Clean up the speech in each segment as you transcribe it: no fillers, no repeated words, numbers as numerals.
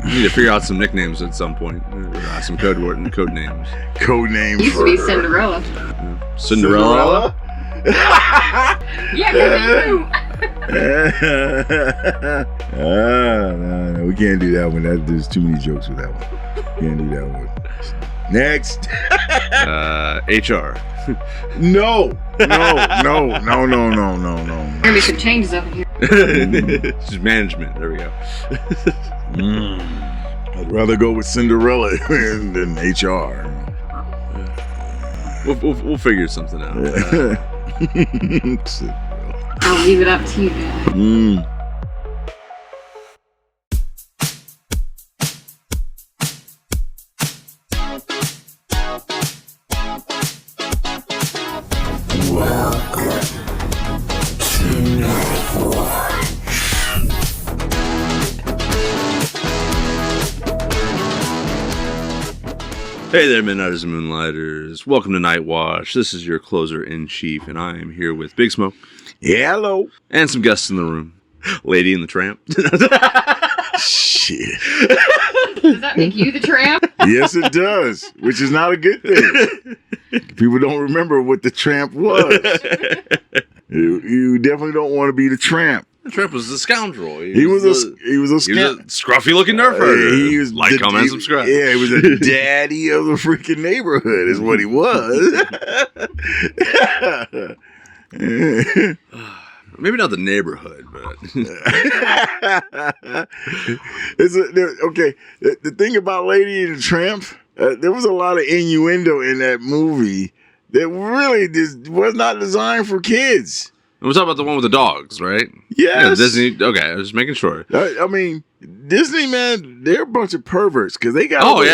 We need to figure out some nicknames at some point. Some code names. Code names. Used to be Cinderella. Cinderella? Yeah, because you. No, we can't do that one. There's too many jokes with that one. Can't do that one. Next. HR. No. There gonna be some changes up in here. Just management. There we go. I'd rather go with Cinderella than HR. We'll figure something out. I'll leave it up to you guys. Hey there, Midnighters and Moonlighters. Welcome to Nightwatch. This is your closer-in-chief, and I am here with Big Smoke. Yeah, hello. And some guests in the room. Lady and the Tramp. Shit. Does that make you the tramp? Yes, it does, which is not a good thing. People don't remember what the Tramp was. You definitely don't want to be the Tramp. The Tramp was the scoundrel. He was a scruffy-looking nerf herder. He was like, comment, and subscribe. Yeah, he was a daddy of the freaking neighborhood is what he was. Maybe not the neighborhood, but... Okay, the thing about Lady and the Tramp, there was a lot of innuendo in that movie that really was not designed for kids. We're talking about the one with the dogs, right? Yes. Yeah, Disney. Okay, I was just making sure. I mean, Disney, man, they're a bunch of perverts because they got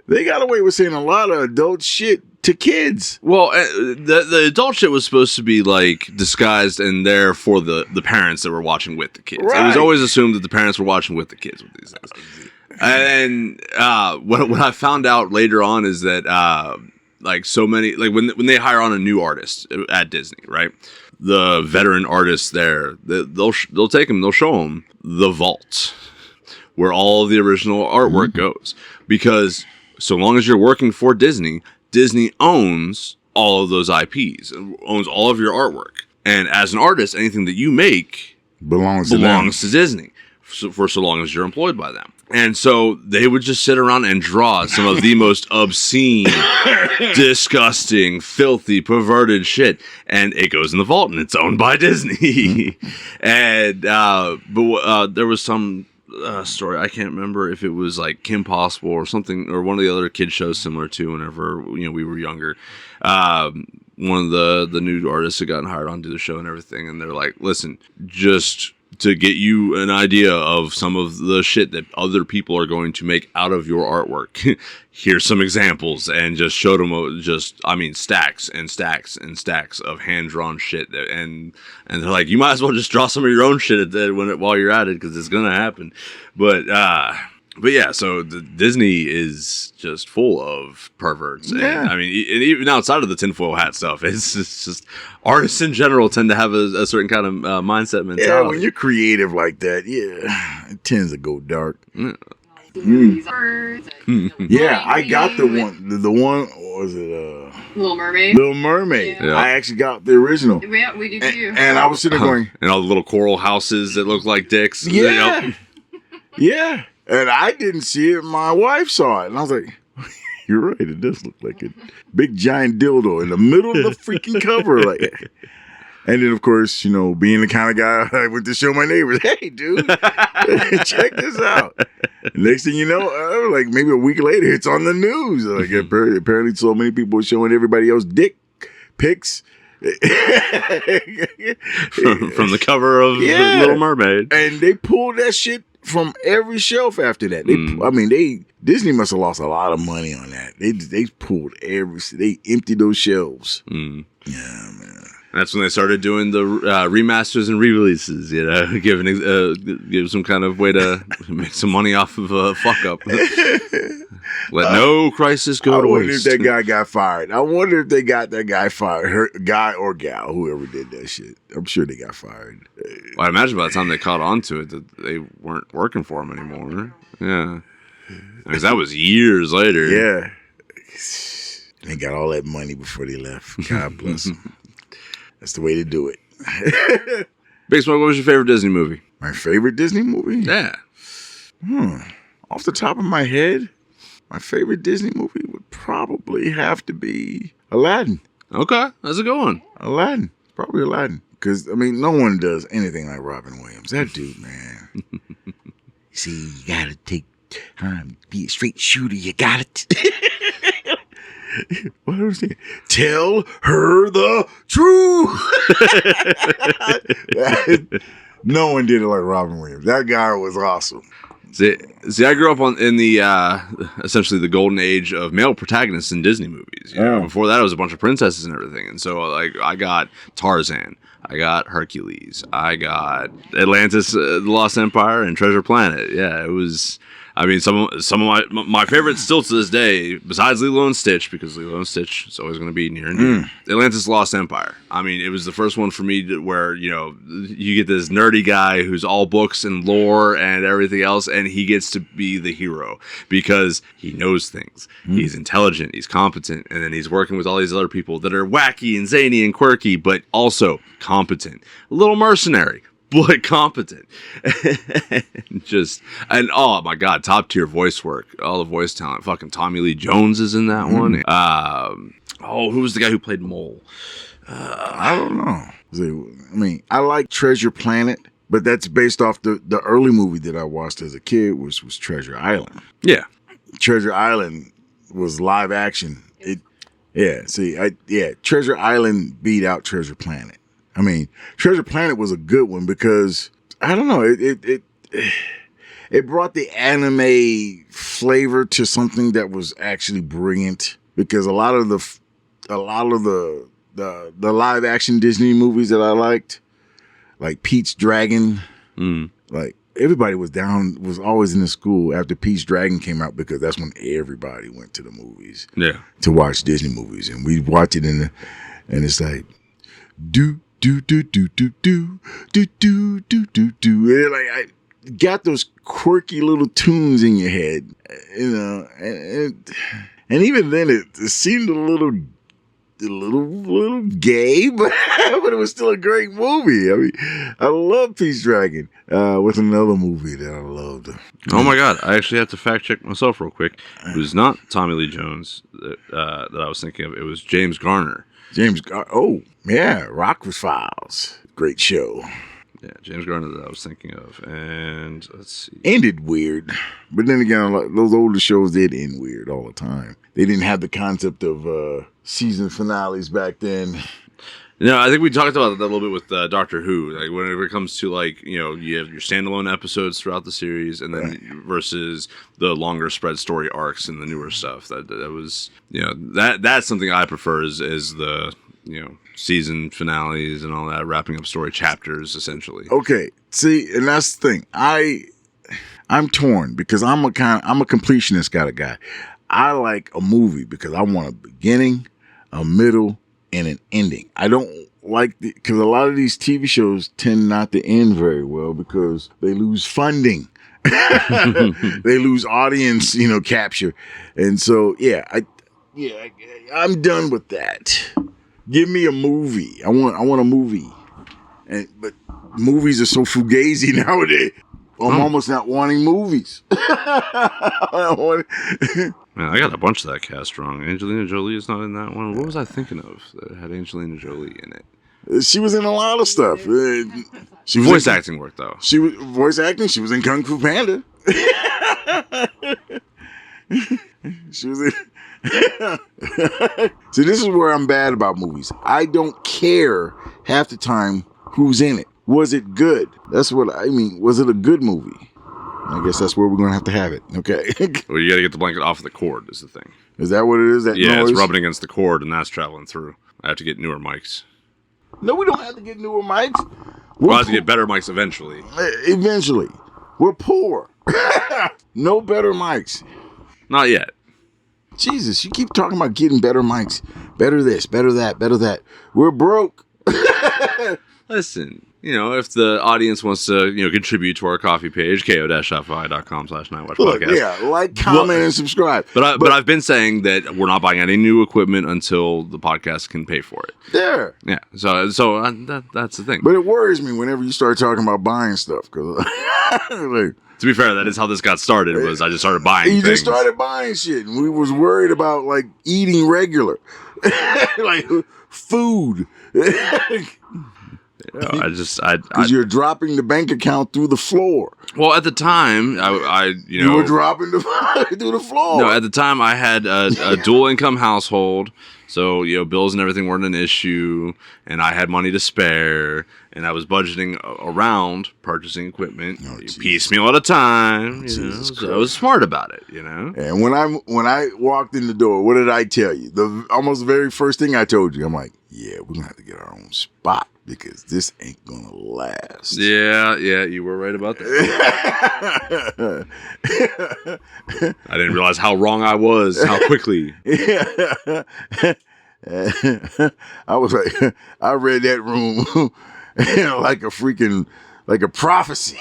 they got away with saying a lot of adult shit to kids. Well, the adult shit was supposed to be like disguised and there for the parents that were watching with the kids. Right. It was always assumed that the parents were watching with the kids with these things. And what I found out later on is that like so many, like when they hire on a new artist at Disney, right? The veteran artists there, they'll take them, they'll show them the vault where all of the original artwork goes. Because so long as you're working for Disney, Disney owns all of those IPs, owns all of your artwork. And as an artist, anything that you make belongs to Disney for so long as you're employed by them. And so they would just sit around and draw some of the most obscene, disgusting, filthy, perverted shit. And it goes in the vault and it's owned by Disney. And, there was some story. I can't remember if it was like Kim Possible or something, or one of the other kid shows similar to whenever, we were younger. One of the new artists had gotten hired on to the show and everything. And they're like, listen, just to get you an idea of some of the shit that other people are going to make out of your artwork. Here's some examples, and just showed them stacks and stacks and stacks of hand-drawn shit. And they're like, you might as well just draw some of your own shit while you're at it, because it's going to happen. But yeah, so Disney is just full of perverts. Yeah. And, even outside of the tinfoil hat stuff, it's just artists in general tend to have a certain kind of mindset mentality. Yeah, when you're creative like that, it tends to go dark. Yeah. Yeah, I got the one. The one, what was it? Little Mermaid. Little Mermaid. Yeah. I actually got the original. Yeah, we do too. And I was sitting there going, and all the little coral houses that look like dicks. yeah, yeah. And I didn't see it. My wife saw it, and I was like, "You're right. It does look like a big giant dildo in the middle of the freaking cover." Like, and then of course, being the kind of guy I went to show my neighbors, "Hey, dude, check this out." Next thing you know, like maybe a week later, it's on the news. Like apparently, so many people were showing everybody else dick pics. from the cover of Little Mermaid, and they pulled that shit from every shelf after that. Disney must have lost a lot of money on that. They pulled they emptied those shelves. Yeah, man. That's when they started doing the remasters and re-releases, give some kind of way to make some money off of a fuck up. Let no crisis go to waste. I wonder if that guy got fired. I wonder if they got that guy fired, guy or gal, whoever did that shit. I'm sure they got fired. Well, I imagine by the time they caught on to it that they weren't working for him anymore. Yeah. Because that was years later. Yeah. They got all that money before they left. God bless them. That's the way to do it. Big Smoke, what was your favorite Disney movie? My favorite Disney movie? Yeah. Off the top of my head, my favorite Disney movie would probably have to be Aladdin. Okay, that's a good one. Aladdin. Probably Aladdin. Because, I mean, no one does anything like Robin Williams. That dude, man. See, you got to take time to be a straight shooter. You got it. What was it? Tell her the truth. No one did it like Robin Williams. That guy was awesome. See, I grew up in the essentially the golden age of male protagonists in Disney movies. You know? Before that, it was a bunch of princesses and everything. And so, like, I got Tarzan, I got Hercules, I got Atlantis, the Lost Empire, and Treasure Planet. Yeah, it was. I mean, some of my favorites still to this day, besides Lilo and Stitch, because Lilo and Stitch is always going to be near and dear. Atlantis Lost Empire. I mean, it was the first one for me where, you know, you get this nerdy guy who's all books and lore and everything else, and he gets to be the hero because he knows things. He's intelligent, he's competent, and then he's working with all these other people that are wacky and zany and quirky, but also competent. A little mercenary, but competent. And oh my god, top tier voice work, all the voice talent. Fucking Tommy Lee Jones is in that one. Who was the guy who played Mole? I don't know. I mean, I like Treasure Planet, but that's based off the early movie that I watched as a kid, which was Treasure Island. Yeah, Treasure Island was live action. Treasure Island beat out Treasure Planet. I mean, Treasure Planet was a good one because I don't know, it brought the anime flavor to something that was actually brilliant. Because a lot of the live action Disney movies that I liked, like Pete's Dragon, like everybody was always in the school after Pete's Dragon came out because that's when everybody went to the movies, to watch Disney movies, and we'd watch it and it's like do. Do do do do do do do do do do. And like I got those quirky little tunes in your head, you know, and even then it seemed a little gay, but it was still a great movie. I mean, I love Pete's Dragon. With another movie that I loved. Oh my god, I actually have to fact check myself real quick. It was not Tommy Lee Jones that I was thinking of. It was James Garner. Oh, yeah, Rockford Files. Great show. Yeah, James Garner that I was thinking of. And let's see. Ended weird. But then again, like, those older shows did end weird all the time. They didn't have the concept of season finales back then. No, I think we talked about that a little bit with Doctor Who. Like, whenever it comes to, like, you know, you have your standalone episodes throughout the series, and then versus the longer spread story arcs and the newer stuff. That was, you know, that's something I prefer is the, you know, season finales and all that, wrapping up story chapters essentially. Okay, see, and that's the thing. I'm torn because I'm a completionist kind of guy. I like a movie because I want a beginning, a middle, and an ending. I don't like because a lot of these TV shows tend not to end very well because they lose funding. They lose audience, you know, capture. And so, I'm done with that. Give me a movie. I want a movie. But movies are so fugazi nowadays. I'm almost not wanting movies. Man, I got a bunch of that cast wrong. Angelina Jolie is not in that one. What was I thinking of that had Angelina Jolie in it? She was in a lot of stuff. She was voice acting work, though. She was voice acting. She was in Kung Fu Panda. She was in... See, this is where I'm bad about movies. I don't care half the time who's in it. Was it good? That's what I mean. Was it a good movie? I guess that's where we're going to have it. Okay. Well, you got to get the blanket off of the cord is the thing. Is that what it is? That noise? It's rubbing against the cord and that's traveling through. I have to get newer mics. No, we don't have to get newer mics. We'll have to get better mics eventually. Eventually. We're poor. No better mics. Not yet. Jesus, you keep talking about getting better mics. Better this, better that, better that. We're broke. Listen, if the audience wants to, contribute to our coffee page, ko-fi.com/nightwatch podcast. Yeah, like, comment, and subscribe. But I've been saying that we're not buying any new equipment until the podcast can pay for it. There. Yeah. So that's the thing. But it worries me whenever you start talking about buying stuff, because like, to be fair, that is how this got started. Was I just started buying things. Just started buying shit, and we was worried about like eating regular, like food. Because you're dropping the bank account through the floor. Well, at the time, you were dropping the through the floor. No, at the time I had a dual income household, so bills and everything weren't an issue, and I had money to spare, and I was budgeting around purchasing equipment, piecemeal at a time. So I was smart about it, And when I walked in the door, what did I tell you? The almost very first thing I told you, I'm like, yeah, we're gonna have to get our own spot, because this ain't gonna last. Yeah, you were right about that. I didn't realize how wrong I was, how quickly. I was like, I read that room like a prophecy.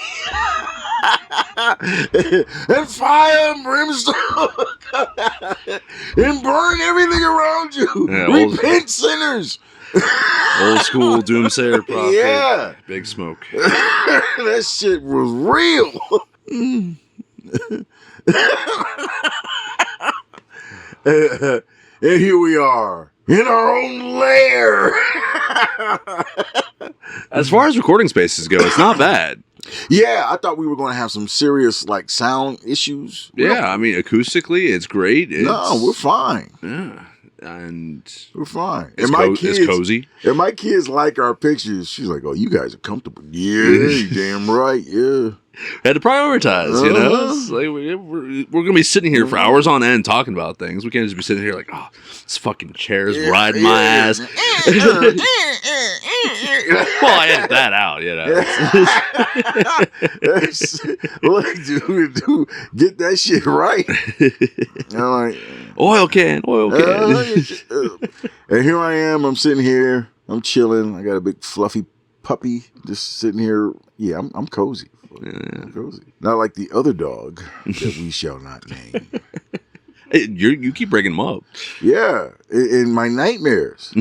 And fire and brimstone and burn everything around you. Yeah, repent, sinners. Old school doomsayer prophet. Yeah. Big smoke. That shit was real. And here we are in our own lair. As far as recording spaces go, it's not bad. Yeah, I thought we were going to have some serious like sound issues. Yeah, I mean, acoustically, it's great. No, we're fine. Yeah. And we're fine. It's, it's cozy. And my kids like our pictures. She's like, "Oh, you guys are comfortable." Yeah, you damn right. Yeah. Had to prioritize, It's like we're gonna be sitting here for hours on end talking about things. We can't just be sitting here like, oh, this fucking chair's riding my ass. Well, I edit that out, Look, dude, get that shit right. I'm like, oil can. And here I am. I'm sitting here. I'm chilling. I got a big fluffy puppy just sitting here. Yeah, I'm cozy. I'm cozy. Not like the other dog that we shall not name. Hey, you keep bringing them up. Yeah, in my nightmares.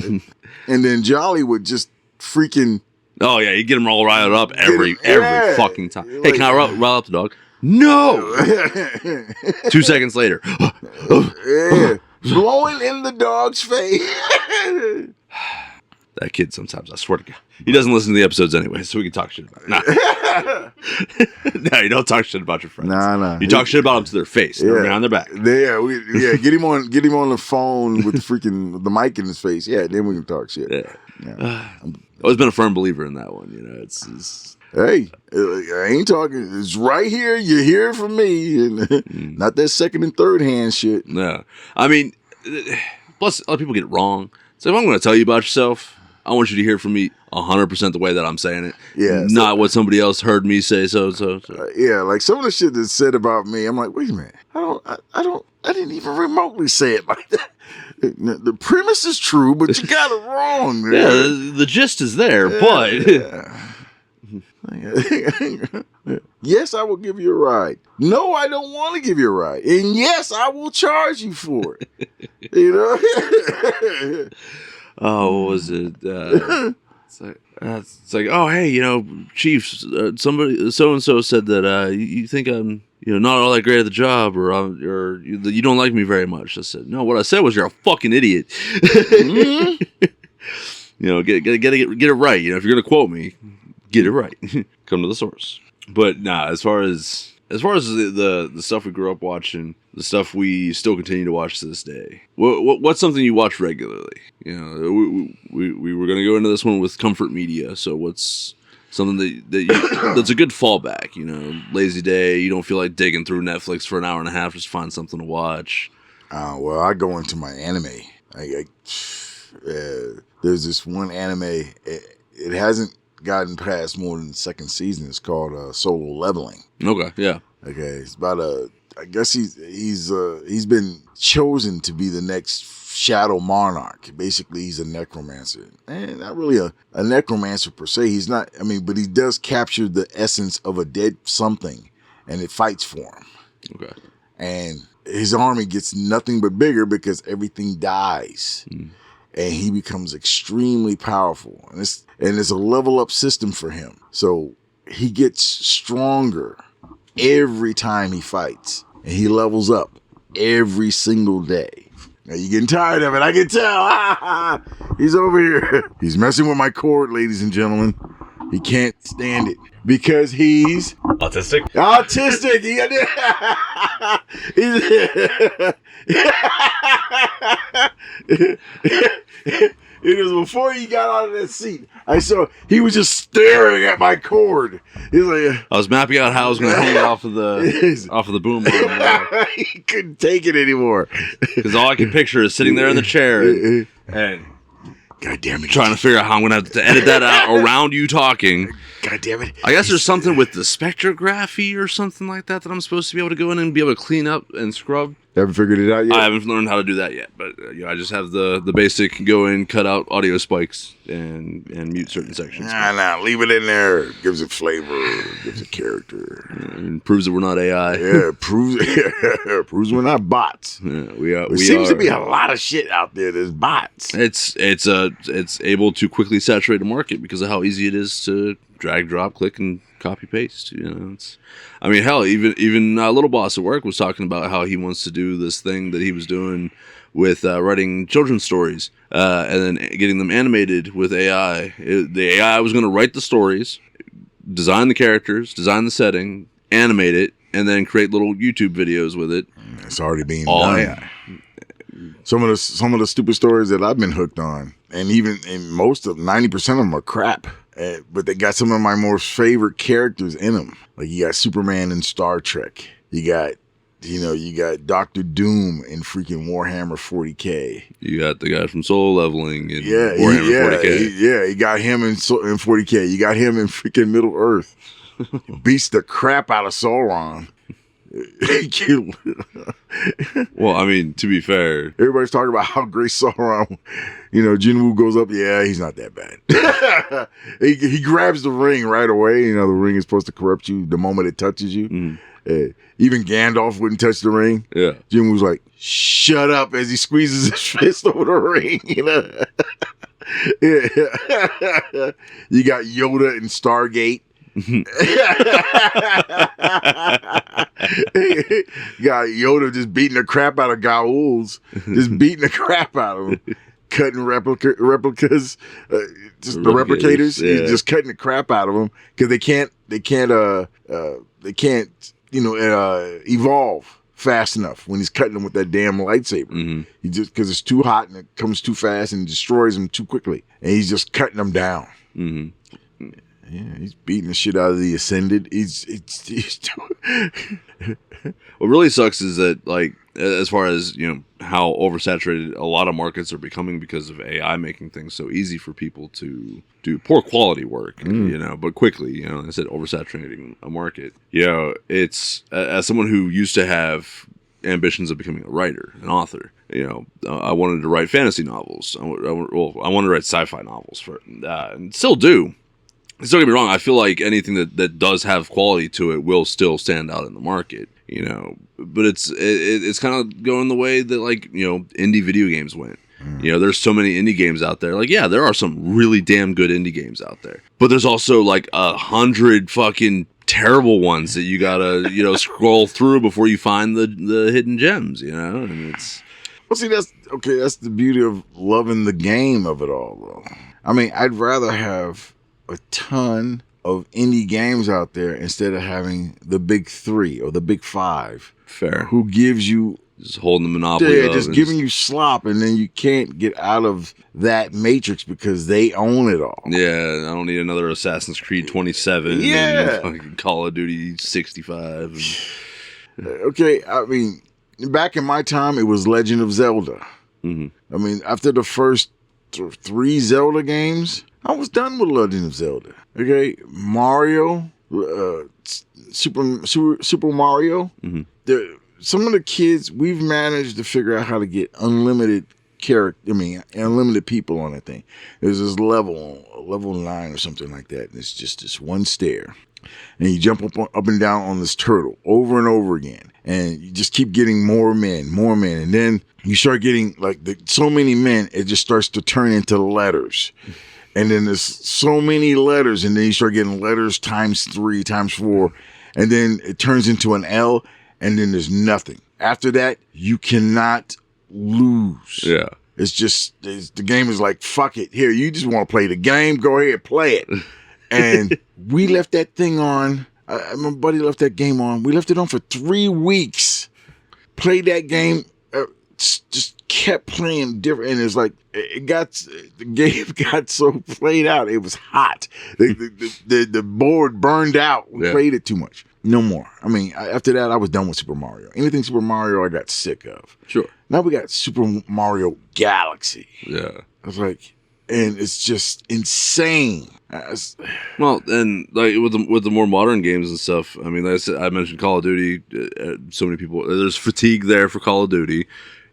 And then Jolly would just freaking. Oh yeah, you get them all riled up every fucking time. Hey, can I rile up the dog? No. 2 seconds later. Yeah, blowing in the dog's face. That kid sometimes, I swear to God. He doesn't listen to the episodes anyway, so we can talk shit about it. Nah. No, you don't talk shit about your friends. Nah. You talk shit about them to their face, behind their back. Yeah, get him on the phone with the mic in his face. Yeah, then we can talk shit. Yeah. I've always been a firm believer in that one, It's Hey, I ain't talking. It's right here. You hear it from me. And not that second and third hand shit. No. I mean, plus, other people get it wrong. So if I'm going to tell you about yourself, I want you to hear from me 100% the way that I'm saying it. Yeah. Not what somebody else heard me say. So. Yeah, like some of the shit that's said about me, I'm like, wait a minute. I didn't even remotely say it like that. The premise is true, but you got it wrong. Man. Yeah, the gist is there, but. Yes, I will give you a ride. No, I don't want to give you a ride. And yes, I will charge you for it. Oh, what was it? It's like, oh, hey, Chief, somebody, so-and-so said that you think I'm, not all that great at the job, or you don't like me very much. I said, no, what I said was you're a fucking idiot. Mm-hmm. Get it right. If you're gonna quote me, get it right. Come to the source. But nah, as far as the stuff we grew up watching, the stuff we still continue to watch to this day, what's something you watch regularly? We were going to go into this one with comfort media. So what's something that's a good fallback? Lazy day, you don't feel like digging through Netflix for an hour and a half, just find something to watch. Well, I go into my anime. There's this one anime. It hasn't gotten past more than the second season. It's called Solo Leveling. Okay, yeah. Okay, it's about a I guess he's been chosen to be the next Shadow Monarch. Basically, he's a necromancer. And not really a necromancer per se. He's not, I mean, but he does capture the essence of a dead something, and it fights for him. Okay. And his army gets nothing but bigger because everything dies. And he becomes extremely powerful. And it's a level up system for him. So he gets stronger every time he fights. And he levels up every single day. Now you're getting tired of it. I can tell. He's over here. He's messing with my cord, ladies and gentlemen. He can't stand it because he's autistic. Autistic. It was before he got out of that seat. I saw he was just staring at my cord. He's like, I was mapping out how I was going to hang it off of the boom. He couldn't take it anymore because all I can picture is sitting there in the chair and God damn it, trying to figure out how I'm going to have to edit that out around you talking. God damn it. I guess there's something with the spectrography or something like that I'm supposed to be able to go in and be able to clean up and scrub. Haven't figured it out yet? I haven't learned how to do that yet, but I just have the basic go in, cut out audio spikes, and mute certain sections. Nah, leave it in there. Gives it flavor, gives it character. And proves that we're not AI. Yeah, proves we're not bots. Yeah, we are. There seems to be a lot of shit out there that's bots. It's able to quickly saturate the market because of how easy it is to drag, drop, click, and copy paste. I mean, hell, even Little Boss at work was talking about how he wants to do this thing that he was doing with writing children's stories and then getting them animated with AI. The AI was going to write the stories, design the characters, design the setting, animate it, and then create little YouTube videos with it. It's already being done. AI. Some of the stupid stories that I've been hooked on, and even in most of 90% of them are crap. But they got some of my most favorite characters in them. Like you got Superman in Star Trek. You got Dr. Doom in freaking Warhammer 40K. You got the guy from Solo Leveling in Warhammer 40K. You got him in 40K. You got him in freaking Middle Earth. Beats the crap out of Sauron. Well, I mean, to be fair, everybody's talking about how great Sauron. Jinwoo goes up. Yeah, he's not that bad. he grabs the ring right away. The ring is supposed to corrupt you the moment it touches you. Even Gandalf wouldn't touch the ring. Yeah, Jinwoo's like, "Shut up!" as he squeezes his fist over the ring. You got Yoda in Stargate. Got Yoda just beating the crap out of Gaul's, just beating the crap out of him, cutting replicas, just the replicators. Yeah. He's just cutting the crap out of them because they can't evolve fast enough when he's cutting them with that damn lightsaber. He just because it's too hot and it comes too fast and destroys them too quickly, and he's just cutting them down. Yeah, he's beating the shit out of the Ascended. He's What really sucks is that, like, as far as, how oversaturated a lot of markets are becoming because of AI making things so easy for people to do poor quality work, but quickly, I said oversaturating a market. It's, as someone who used to have ambitions of becoming a writer, an author, I wanted to write fantasy novels. I wanted to write sci-fi novels and still do. Don't get me wrong, I feel like anything that does have quality to it will still stand out in the market, but it's kind of going the way that, like, indie video games went. There's so many indie games out there. Like, yeah, there are some really damn good indie games out there, but there's also like 100 fucking terrible ones that you gotta, scroll through before you find the hidden gems, and it's... Well, see, that's the beauty of loving the game of it all, though. I mean, I'd rather have a ton of indie games out there instead of having the big three or the big five. Fair. Who gives you just holding the monopoly. Yeah, just giving you slop, and then you can't get out of that matrix because they own it all. Yeah, I don't need another Assassin's Creed 27. Yeah, and fucking Call of Duty 65. Okay, I mean, back in my time, it was Legend of Zelda. I mean, after the first 3 Zelda games, I was done with Legend of Zelda. Okay, Mario, Super Mario. some of the kids, we've managed to figure out how to get unlimited unlimited people on that thing. There's this level 9 or something like that, and it's just this one stair. And you jump up and down on this turtle over and over again. And you just keep getting more men. And then you start getting so many men, it just starts to turn into letters. And then there's so many letters, and then you start getting letters times 3, times 4. And then it turns into an L, and then there's nothing. After that, you cannot lose. Yeah. The game is like, fuck it. Here, you just want to play the game? Go ahead, play it. And we left that thing on. My buddy left that game on. We left it on for 3 weeks. Played that game. Just kept playing different. And it's like, the game got so played out. It was hot. The board burned out. We played it too much. No more. I mean, after that, I was done with Super Mario. Anything Super Mario, I got sick of. Sure. Now we got Super Mario Galaxy. Yeah. I was like, and it's just insane. Well, and like with the more modern games and stuff, I mean, like I said, I mentioned Call of Duty. So many people, there's fatigue there for Call of Duty,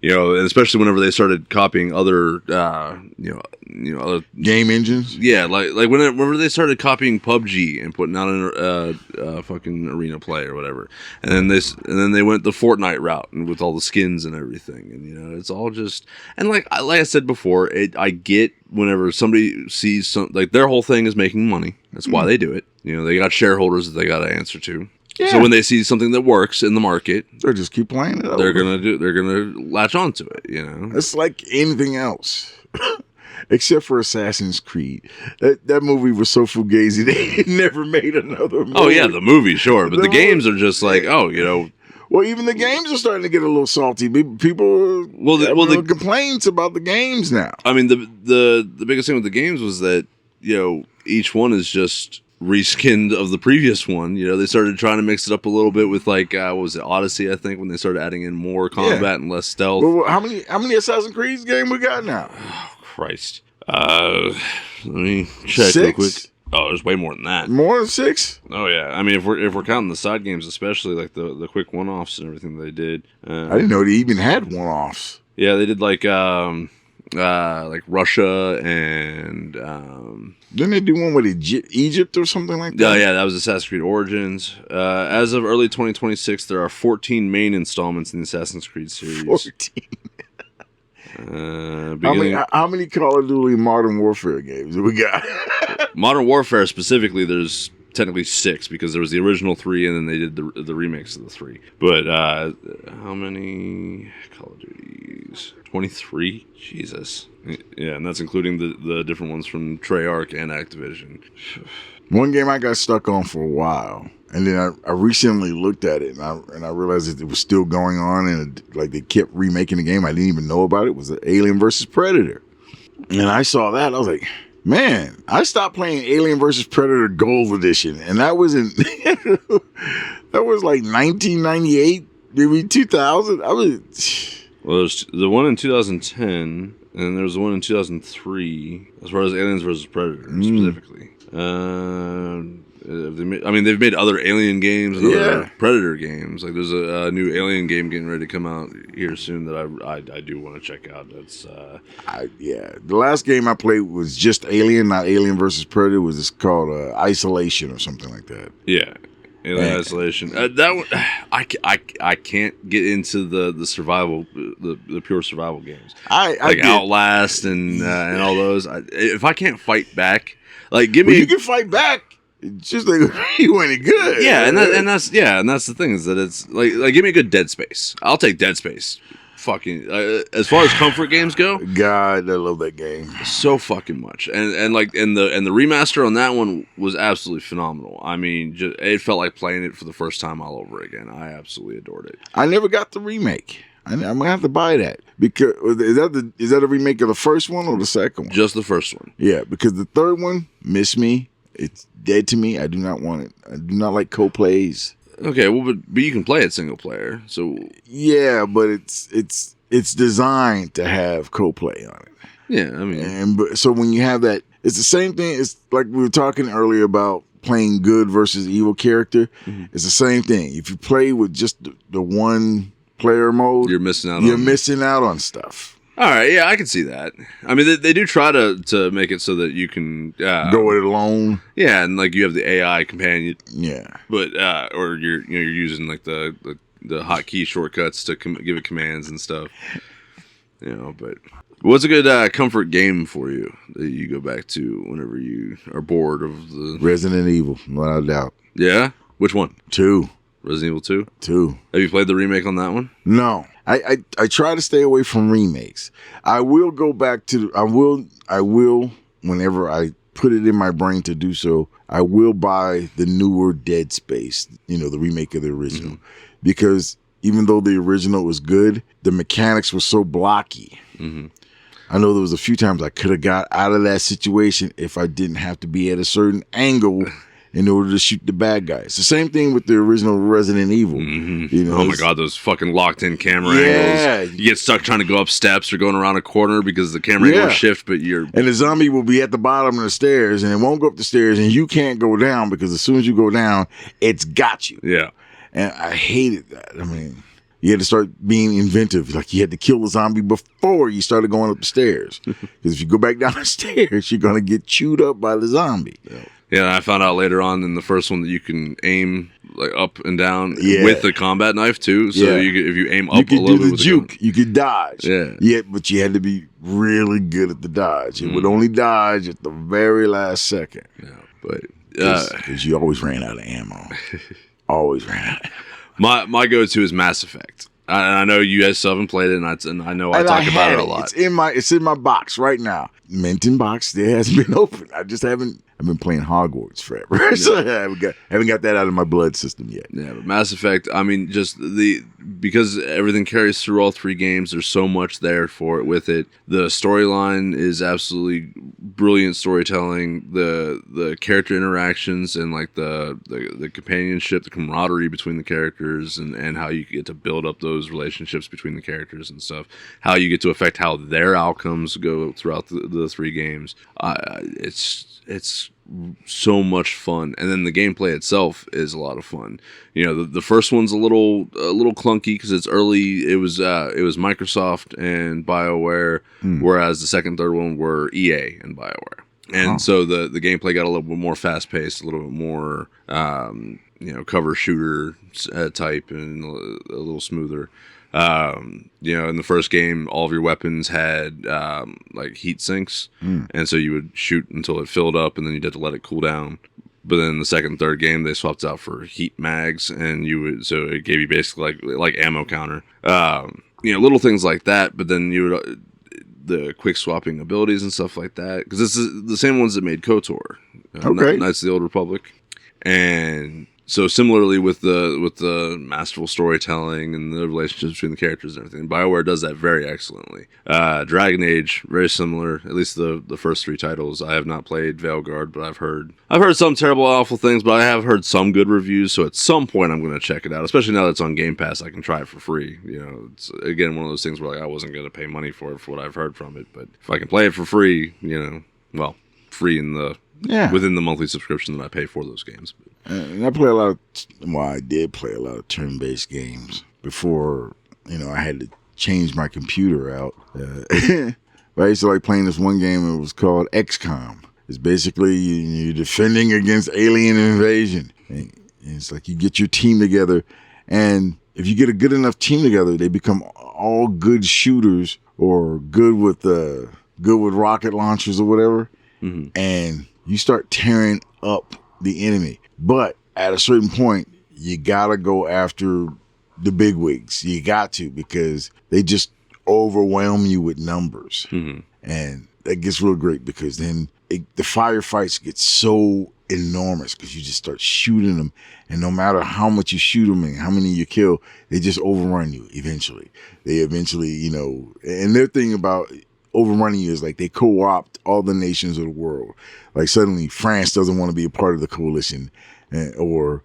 and especially whenever they started copying other, other game engines. Yeah, like whenever they started copying PUBG and putting out a fucking arena play or whatever, and then they went the Fortnite route and with all the skins and everything, and it's all just, and like I said before, I get whenever somebody sees their whole thing is making money. That's why they do it. They got shareholders that they got to answer to. Yeah. So when they see something that works in the market, they just keep playing it. They're gonna latch onto it. It's like anything else. Except for Assassin's Creed. That movie was so fugazi, they never made another movie. Oh, yeah, the movie, sure. But the games are just like, Well, even the games are starting to get a little salty. People have complaints about the games now. I mean, the biggest thing with the games was that, each one is just reskinned of the previous one. They started trying to mix it up a little bit with what was it, Odyssey, I think, when they started adding in more combat and less stealth. Well, how many Assassin's Creed games we got now? Christ. Let me check 6? real quick. Oh, there's way more than that. More than 6? Oh yeah. I mean, if we're counting the side games, especially like the quick one-offs and everything they did. I didn't know they even had one-offs. Yeah, they did like Russia and didn't they do one with Egypt or something like that? Yeah, that was Assassin's Creed Origins. As of early 2026, there are 14 main installments in the Assassin's Creed series. 14. How many Call of Duty Modern Warfare games have we got? Modern Warfare specifically, there's technically 6 because there was the original 3 and then they did the remakes of the 3. But how many Call of Duties? 23? Jesus. Yeah, and that's including the different ones from Treyarch and Activision. One game I got stuck on for a while, and then I recently looked at it, and I realized that it was still going on, and they kept remaking the game. I didn't even know about it. Was Alien vs. Predator. And I saw that, I was like, man, I stopped playing Alien vs. Predator Gold Edition, and that was that was like 1998, maybe 2000. Well, there's the one in 2010, and there was the one in 2003, as far as Aliens vs. Predator specifically. They've made other Alien games and other Predator games. Like there's a new Alien game getting ready to come out here soon that I do want to check out. That's the last game I played was just Alien, not Alien versus Predator. It was called Isolation or something like that. Yeah. Alien Isolation. That one, I can't get into the survival, the pure survival games. Outlast and all those. If I can't fight back, give me. You can fight back. It's just you ain't good. Yeah, and that's the thing is that it's like give me a good Dead Space. I'll take Dead Space. Fucking as far as comfort games go, God, I love that game so fucking much. And the remaster on that one was absolutely phenomenal. I mean, it felt like playing it for the first time all over again. I absolutely adored it. I never got the remake. I'm gonna have to buy that because is that a remake of the first one or the second one? Just the first one. Yeah, because the third one, Miss Me, it's dead to me. I do not want it. I do not like co-plays. Okay, well, but you can play it single player, so yeah, but it's designed to have co-play on it. Yeah, I mean, so when you have that, it's the same thing. It's like we were talking earlier about playing good versus evil character. Mm-hmm. It's the same thing. If you play with just the one player mode, You're missing out. You're missing out on stuff. All right, yeah, I can see that. I mean, they do try to make it so that you can go it alone. Yeah, and like you have the AI companion. Yeah, but or you're using like the hotkey shortcuts to give it commands and stuff. But what's a good comfort game for you that you go back to whenever you are bored of the Resident Evil, without a doubt. Yeah, which one? 2. Resident Evil 2? 2. Have you played the remake on that one? No. I try to stay away from remakes. I will go back to I will whenever I put it in my brain to do so, I will buy the newer Dead Space, the remake of the original. Because even though the original was good, the mechanics were so blocky. I know there was a few times I could have got out of that situation if I didn't have to be at a certain angle in order to shoot the bad guys. The same thing with the original Resident Evil. Oh my God, those fucking locked-in camera angles. You get stuck trying to go up steps or going around a corner because the camera angle shift, but you're... And the zombie will be at the bottom of the stairs, and it won't go up the stairs, and you can't go down because as soon as you go down, it's got you. Yeah. And I hated that. I mean, you had to start being inventive. Like, you had to kill the zombie before you started going up the stairs. Because if you go back down the stairs, you're going to get chewed up by the zombie. Yeah, I found out later on in the first one that you can aim like up and down with the combat knife too. So if you aim up a little bit, you could do the juke, you could dodge. Yeah, but you had to be really good at the dodge. It would only dodge at the very last second. Yeah, but because you always ran out of ammo. Always ran out. My go-to is Mass Effect. I know you guys still haven't played it, and I know I talk about it a lot. It's in my box right now. Mint in box. It hasn't been opened. I've been playing Hogwarts forever, so I haven't got that out of my blood system yet. Yeah, but Mass Effect. I mean, just because everything carries through all 3 games. There's so much there for it with it. The storyline is absolutely brilliant storytelling. The character interactions and like the companionship, the camaraderie between the characters, and how you get to build up those relationships between the characters and stuff. How you get to affect how their outcomes go throughout the 3 games. It's so much fun, and then the gameplay itself is a lot of fun. The first one's a little clunky because it's early. It was Microsoft and BioWare, whereas the second, third one were EA and BioWare, and so the gameplay got a little bit more fast paced, a little bit more cover shooter type, and a little smoother. In the first game, all of your weapons had like heat sinks, and so you would shoot until it filled up, and then you'd have to let it cool down. But then in the second and third game, they swapped out for heat mags, and so it gave you basically like ammo counter. Little things like that. But then you would the quick swapping abilities and stuff like that, because this is the same ones that made KOTOR, Knights of the Old Republic, and. So similarly with the masterful storytelling and the relationships between the characters and everything, BioWare does that very excellently. Dragon Age, very similar, at least the first 3 titles. I have not played Veilguard, but I've heard some terrible, awful things, but I have heard some good reviews, so at some point I'm going to check it out, especially now that it's on Game Pass. I can try it for free. It's, again, one of those things where I wasn't going to pay money for it for what I've heard from it, but if I can play it for free, free in the... within the monthly subscription that I pay for those games. And I did play a lot of turn-based games before, I had to change my computer out. But I used to like playing this one game. It was called XCOM. It's basically you're defending against alien invasion. And it's like you get your team together, and if you get a good enough team together, they become all good shooters or good with rocket launchers or whatever. And you start tearing up the enemy. But at a certain point, you got to go after the bigwigs. You got to, because they just overwhelm you with numbers. And that gets real great, because then the firefights get so enormous because you just start shooting them. And no matter how much you shoot them and how many you kill, they just overrun you eventually. They eventually, and their thing about overrunning you is like they co-opt all the nations of the world. Like suddenly France doesn't want to be a part of the coalition, or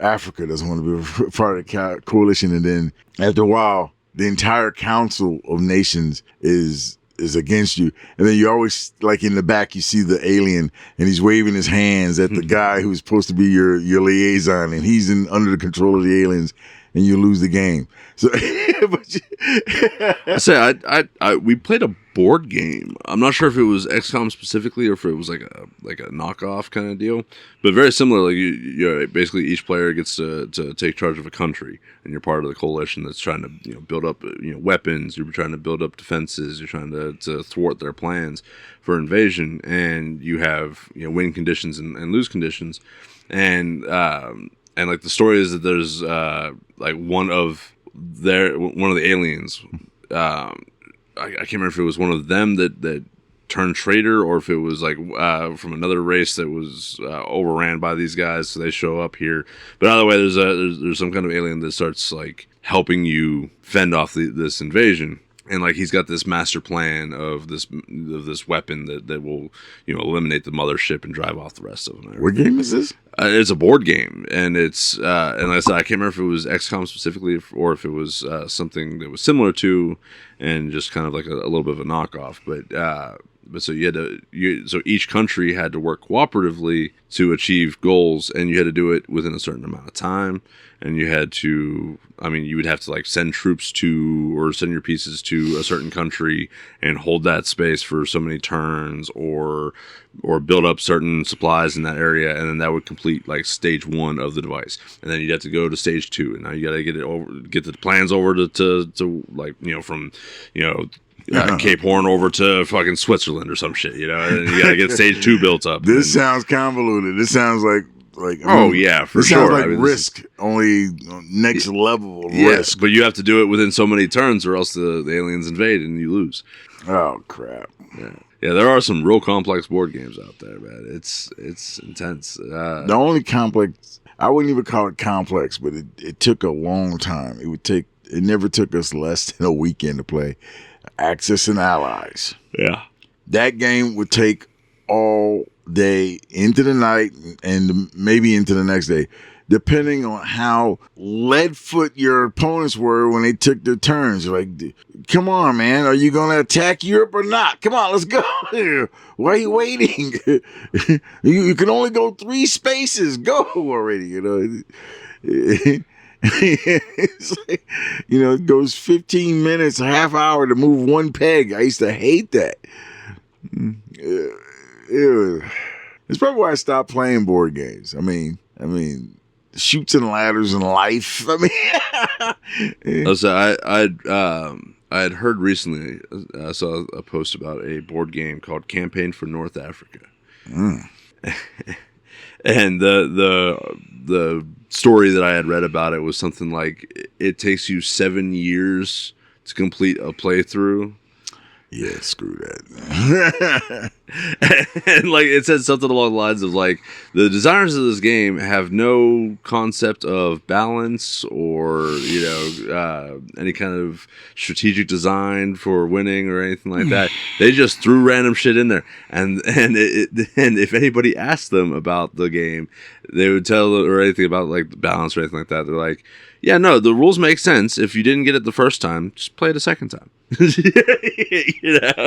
Africa doesn't want to be a part of the coalition, and then after a while, the entire Council of Nations is against you. And then you always, like in the back, you see the alien, and he's waving his hands at the guy who's supposed to be your liaison, and he's under the control of the aliens. and you lose the game. So, we played a board game. I'm not sure if it was XCOM specifically or if it was like a knockoff kind of deal, but very similar. Like you basically each player gets to take charge of a country, and you're part of the coalition that's trying to build up weapons. You're trying to build up defenses. You're trying to thwart their plans for invasion, and you have win conditions and lose conditions, and like the story is that there's like one of the aliens. I can't remember if it was one of them that turned traitor or if it was like from another race that was overran by these guys. So they show up here. But either way, there's some kind of alien that starts like helping you fend off this invasion. And like he's got this master plan of this weapon that will eliminate the mothership and drive off the rest of them. What game is this? It's a board game, and it's and like I said, I can't remember if it was XCOM specifically or if it was something that was similar to, and just kind of like a little bit of a knockoff. But so so each country had to work cooperatively to achieve goals, and you had to do it within a certain amount of time. And you had to, you would have to like send troops to or send your pieces to a certain country and hold that space for so many turns, or build up certain supplies in that area, and then that would complete like stage 1 of the device. And then you'd have to go to stage 2, and now you got to get the plans over to like from Cape Horn over to fucking Switzerland or some shit, and you got to get stage 2 built up. This sounds convoluted. This sounds like for this sure. Sounds like Risk, only next level of Risk. But you have to do it within so many turns, or else the aliens invade and you lose. Oh crap! Yeah. There are some real complex board games out there, man. It's intense. The only complex, I wouldn't even call it complex, but it took a long time. It never took us less than a weekend to play. Axis and Allies. Yeah, that game would take all day into the night and maybe into the next day, depending on how lead-foot your opponents were when they took their turns. You're like, come on, man, are you going to attack Europe or not? Come on, let's go. Why are you waiting? you can only go 3 spaces. Go already, It's like, it goes 15 minutes, a half hour to move 1 peg. I used to hate that. It's probably why I stopped playing board games. I mean, Chutes and Ladders in life. I had heard recently. I saw a post about a board game called Campaign for North Africa, and the story that I had read about it was something like it takes you 7 years to complete a playthrough. Yeah, screw that. And like it said something along the lines of like the designers of this game have no concept of balance or any kind of strategic design for winning or anything like that. They just threw random shit in there, and if anybody asked them about the game, they would tell them or anything about like the balance or anything like that. They're like, yeah, no, the rules make sense. If you didn't get it the first time, just play it a second time.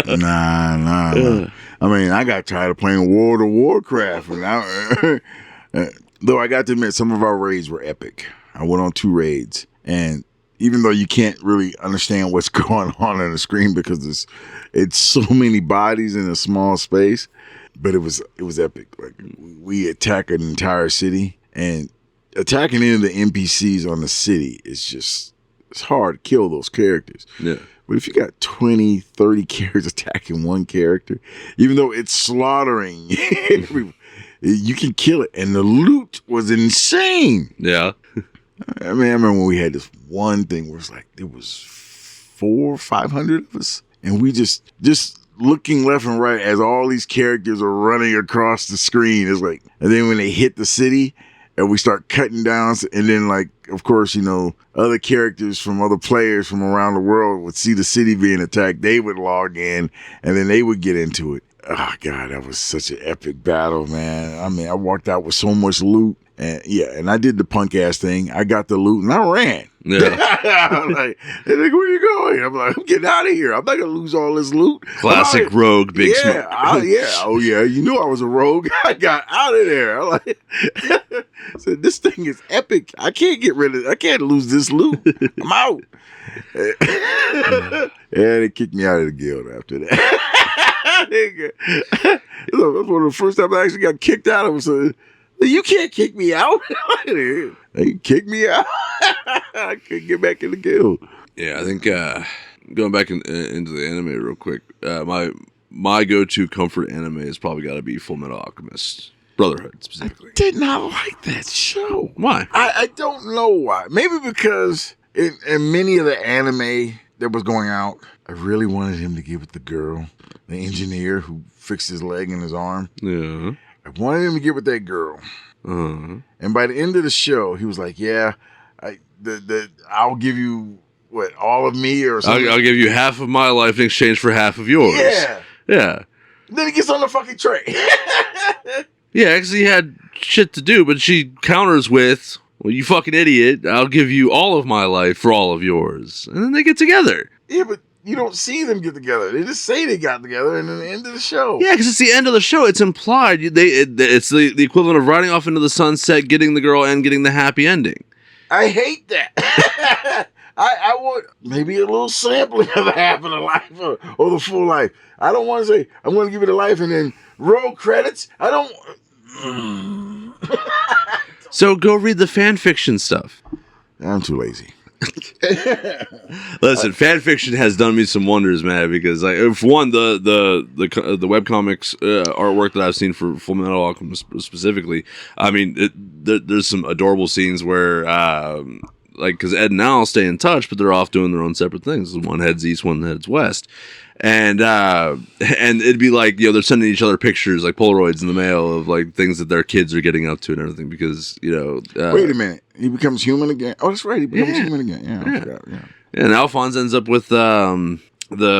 Nah. I mean, I got tired of playing World of Warcraft, and though I got to admit, some of our raids were epic. I went on 2 raids, and even though you can't really understand what's going on the screen because it's so many bodies in a small space, but it was epic. Like we attack an entire city, and attacking any of the NPCs on the city it's hard to kill those characters. Yeah. But if you got 20, 30 characters attacking one character, even though it's slaughtering, you can kill it. And the loot was insane. Yeah. I remember when we had this one thing where there was 400 or 500 of us. And we just looking left and right as all these characters are running across the screen. It's like, and then when they hit the city, and we start cutting down, and then of course, other characters from other players from around the world would see the city being attacked. They would log in, and then they would get into it. Oh God, that was such an epic battle, man. I mean, I walked out with so much loot, and I did the punk ass thing. I got the loot and I ran. Yeah. I'm like, hey, nigga, where you going? I'm like, I'm getting out of here. I'm not gonna lose all this loot. Classic like, rogue Big Smoke. Oh yeah, you knew I was a rogue. I got out of there. I'm like, said this thing is epic. I can't get rid of it. I can't lose this loot. I'm out. And they kicked me out of the guild after that. Nigga. That's one of the first times I actually got kicked out of it. So, you can't kick me out. They kicked me out. I couldn't get back in the guild. Yeah, I think going back into the anime real quick, my go-to comfort anime has probably got to be Full Metal Alchemist Brotherhood specifically. I did not like that show. Why? I don't know why. Maybe because in many of the anime that was going out, I really wanted him to get with the girl, the engineer who fixed his leg and his arm. Yeah. I wanted him to get with that girl. Uh-huh. And by the end of the show, he was like, yeah, I'll give you, all of me or something. I'll give you half of my life in exchange for half of yours. Yeah. Yeah. Then he gets on the fucking train. Yeah, because he had shit to do, but she counters with, well, you fucking idiot, I'll give you all of my life for all of yours. And then they get together. Yeah, but you don't see them get together. They just say they got together and then the end of the show. Yeah, because it's the end of the show. It's implied. It's the equivalent of riding off into the sunset, getting the girl, and getting the happy ending. I hate that. I want maybe a little sampling of the half of the life or the full life. I don't want to say, I'm going to give it a life and then roll credits. I don't... So go read the fan fiction stuff. I'm too lazy. Listen, fan fiction has done me some wonders, man. Because for one, the webcomics artwork that I've seen for Full Metal Alchemist specifically, I mean, there's some adorable scenes where, because Ed and Al stay in touch, but they're off doing their own separate things. One heads east, one heads west. And it'd be like, they're sending each other pictures, like Polaroids in the mail of like things that their kids are getting up to and everything because, wait a minute. He becomes human again. Oh, that's right. He becomes human again. Yeah, I forgot. Yeah. And Alphonse ends up with the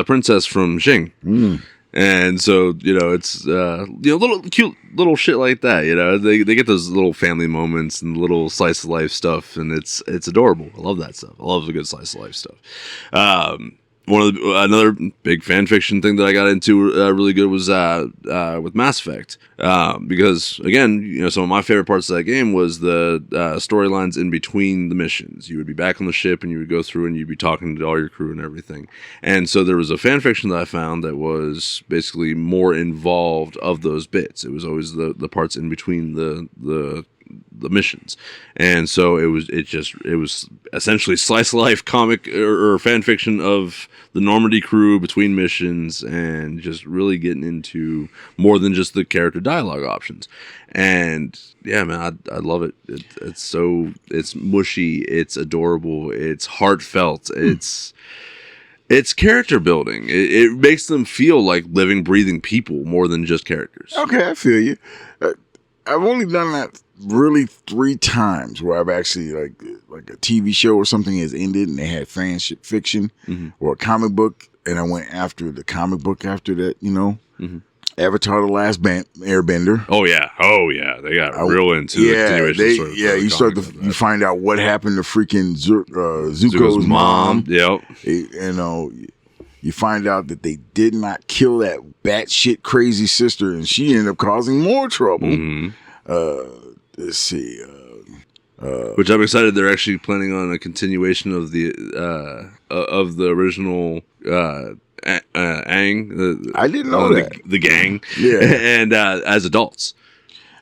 princess from Xing. Mm. And so, it's, little cute little shit like that, they get those little family moments and little slice of life stuff. And it's adorable. I love that stuff. I love the good slice of life stuff. Another big fan fiction thing that I got into really good was with Mass Effect because again, some of my favorite parts of that game was the storylines in between the missions. You would be back on the ship and you would go through and you'd be talking to all your crew and everything. And so there was a fan fiction that I found that was basically more involved of those bits. It was always the parts in between the missions, and so it was essentially slice of life comic or fan fiction of the Normandy crew between missions and just really getting into more than just the character dialogue options. And yeah, man, I love it. It's mushy, it's adorable, it's heartfelt, it's character building. It makes them feel like living, breathing people more than just characters. Okay, I feel you. I've only done that really 3 times where I've actually like a TV show or something has ended and they had fan fiction or a comic book and I went after the comic book after that, Mm-hmm. Avatar: The Last Airbender. Oh yeah, they got real into the continuation. You find out what happened to freaking Zuko's mom. Yep. You find out that they did not kill that batshit crazy sister, and she ended up causing more trouble. Mm-hmm. Let's see. Which I'm excited they're actually planning on a continuation of the original Aang. I didn't know that. The gang. Yeah. And as adults.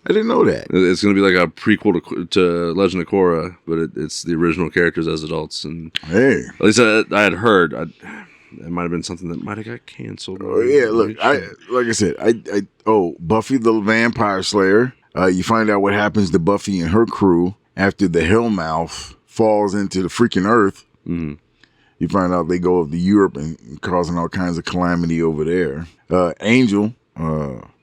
I didn't know that. It's going to be like a prequel to Legend of Korra, but it's the original characters as adults. And hey, at least I had heard. It might have been something that might have got canceled. Oh yeah, look, like I said, Buffy the Vampire Slayer. You find out what happens to Buffy and her crew after the Hellmouth falls into the freaking Earth. Mm-hmm. You find out they go up to Europe and causing all kinds of calamity over there. Angel,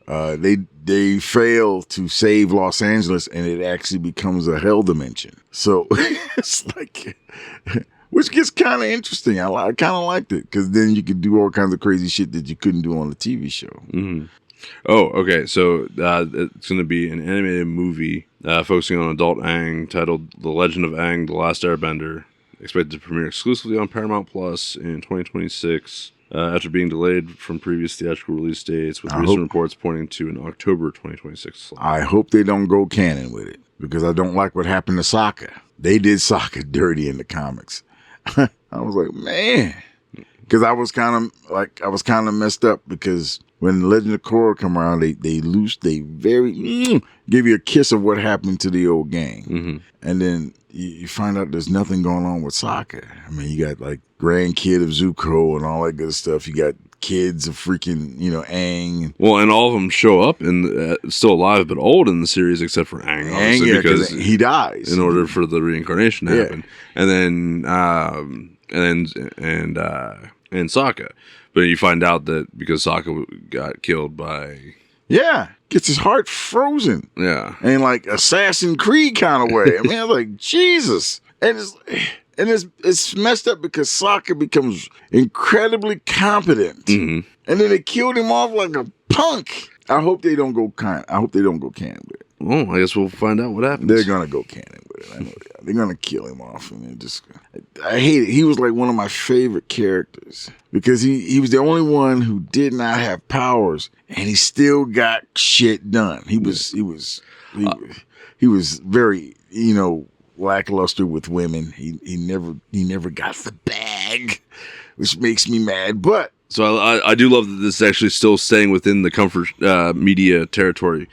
they fail to save Los Angeles, and it actually becomes a hell dimension. So it's like, which gets kind of interesting. I kind of liked it because then you could do all kinds of crazy shit that you couldn't do on the TV show. Mm-hmm. Oh, okay. So it's going to be an animated movie focusing on adult Aang titled The Legend of Aang, The Last Airbender. expected to premiere exclusively on Paramount Plus in 2026. After being delayed from previous theatrical release dates, with recent reports pointing to an October 2026 slot. I hope they don't go canon with it, because I don't like what happened to Sokka. They did Sokka dirty in the comics. I was like, man, because I was kind of messed up, because when Legend of Korra come around, they give you a kiss of what happened to the old gang, and then you find out there's nothing going on with Sokka. I mean, you got like grandkid of Zuko and all that good stuff. You got kids of freaking, Aang. Well, and all of them show up and still alive but old in the series, except for Aang, obviously, because he dies in order for the reincarnation to happen, and then Sokka. But you find out that because Sokka got killed by gets his heart frozen, in like Assassin's Creed kind of way. I mean, I was like, Jesus, and it's messed up because Sokka becomes incredibly competent, and then they killed him off like a punk. I hope they don't go canon with it. Well, I guess we'll find out what happens. They're gonna go canon with it. I know they are. They're gonna kill him off, and then I hate it. He was like one of my favorite characters because he was the only one who did not have powers, and he still got shit done. He was very lackluster with women. He never got the bag, which makes me mad. But so I do love that this is actually still staying within the comfort media territory,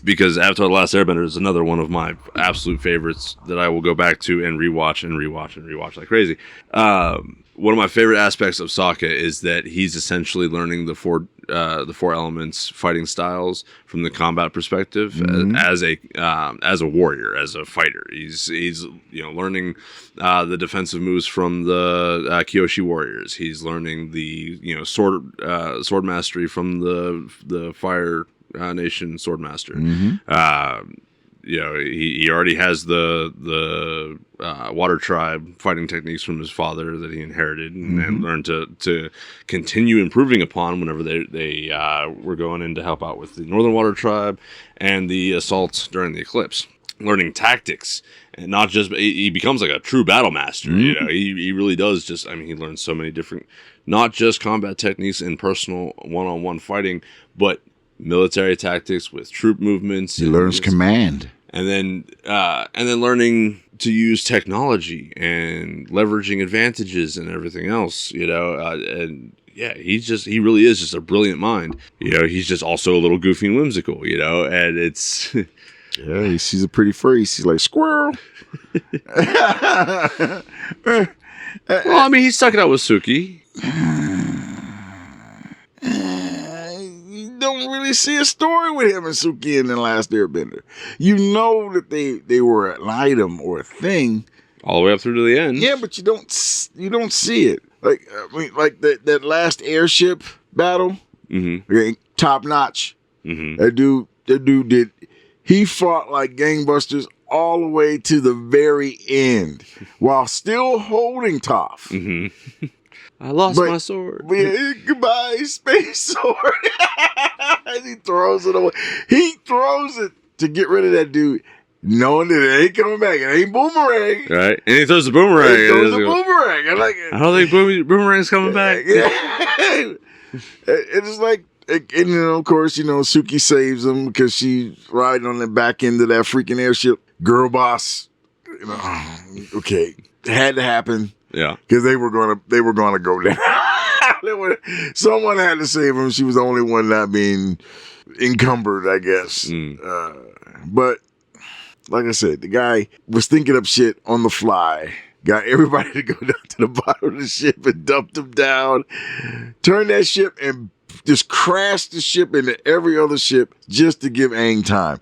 because Avatar: The Last Airbender is another one of my absolute favorites that I will go back to and rewatch like crazy. One of my favorite aspects of Sokka is that he's essentially learning the four elements fighting styles from the combat perspective as a warrior, as a fighter. He's learning the defensive moves from the Kyoshi warriors. He's learning the sword mastery from the Fire Nation Swordmaster. He already has the Water Tribe fighting techniques from his father that he inherited and learned to continue improving upon whenever they were going in to help out with the Northern Water Tribe and the assaults during the eclipse. Learning tactics, and not just he becomes like a true battle master. He really does. He learns so many different, not just combat techniques and personal one-on-one fighting, but military tactics with troop movements. He learns command, and then learning to use technology and leveraging advantages and everything else. He really is just a brilliant mind. He's just also a little goofy and whimsical. And it's he sees a pretty face, he's like squirrel. Well, he stuck it out with Suki. Don't really see a story with him and Suki in The Last Airbender. You know that they were an item or a thing all the way up through to the end. Yeah, but you don't see it. Like that last airship battle, top notch. That dude did. He fought like gangbusters all the way to the very end while still holding Toph. I lost my sword. Goodbye, space sword. And he throws it away. He throws it to get rid of that dude, knowing that it ain't coming back. It ain't boomerang. Right. And he throws the boomerang. I don't think boomerang's coming back. It's like, and of course, Suki saves him because she's riding on the back end of that freaking airship. Girl boss. Okay. It had to happen. Yeah, because they were gonna go down. Someone had to save him. She was the only one not being encumbered, I guess. But like I said, the guy was thinking up shit on the fly. Got everybody to go down to the bottom of the ship and dumped them down. Turned that ship and just crashed the ship into every other ship just to give Aang time.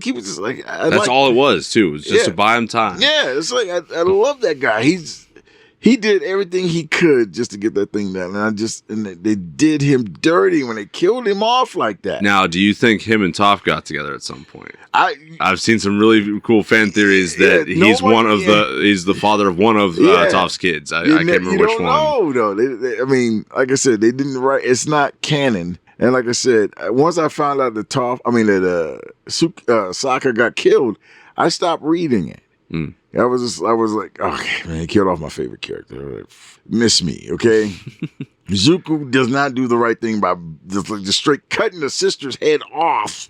He was just like... That's all it was, too. It was just to buy him time. Yeah, it's like, I love that guy. He did everything he could just to get that thing done. And they did him dirty when they killed him off like that. Now, do you think him and Toph got together at some point? I've seen some really cool fan theories that he's the father of one of Toph's kids. I can't remember which one. No, though. Like I said, they didn't write. It's not canon. And like I said, once I found out that Sokka got killed, I stopped reading it I was like, okay, man, he killed off my favorite character. Miss me, okay? Zuko does not do the right thing by just straight cutting the sister's head off.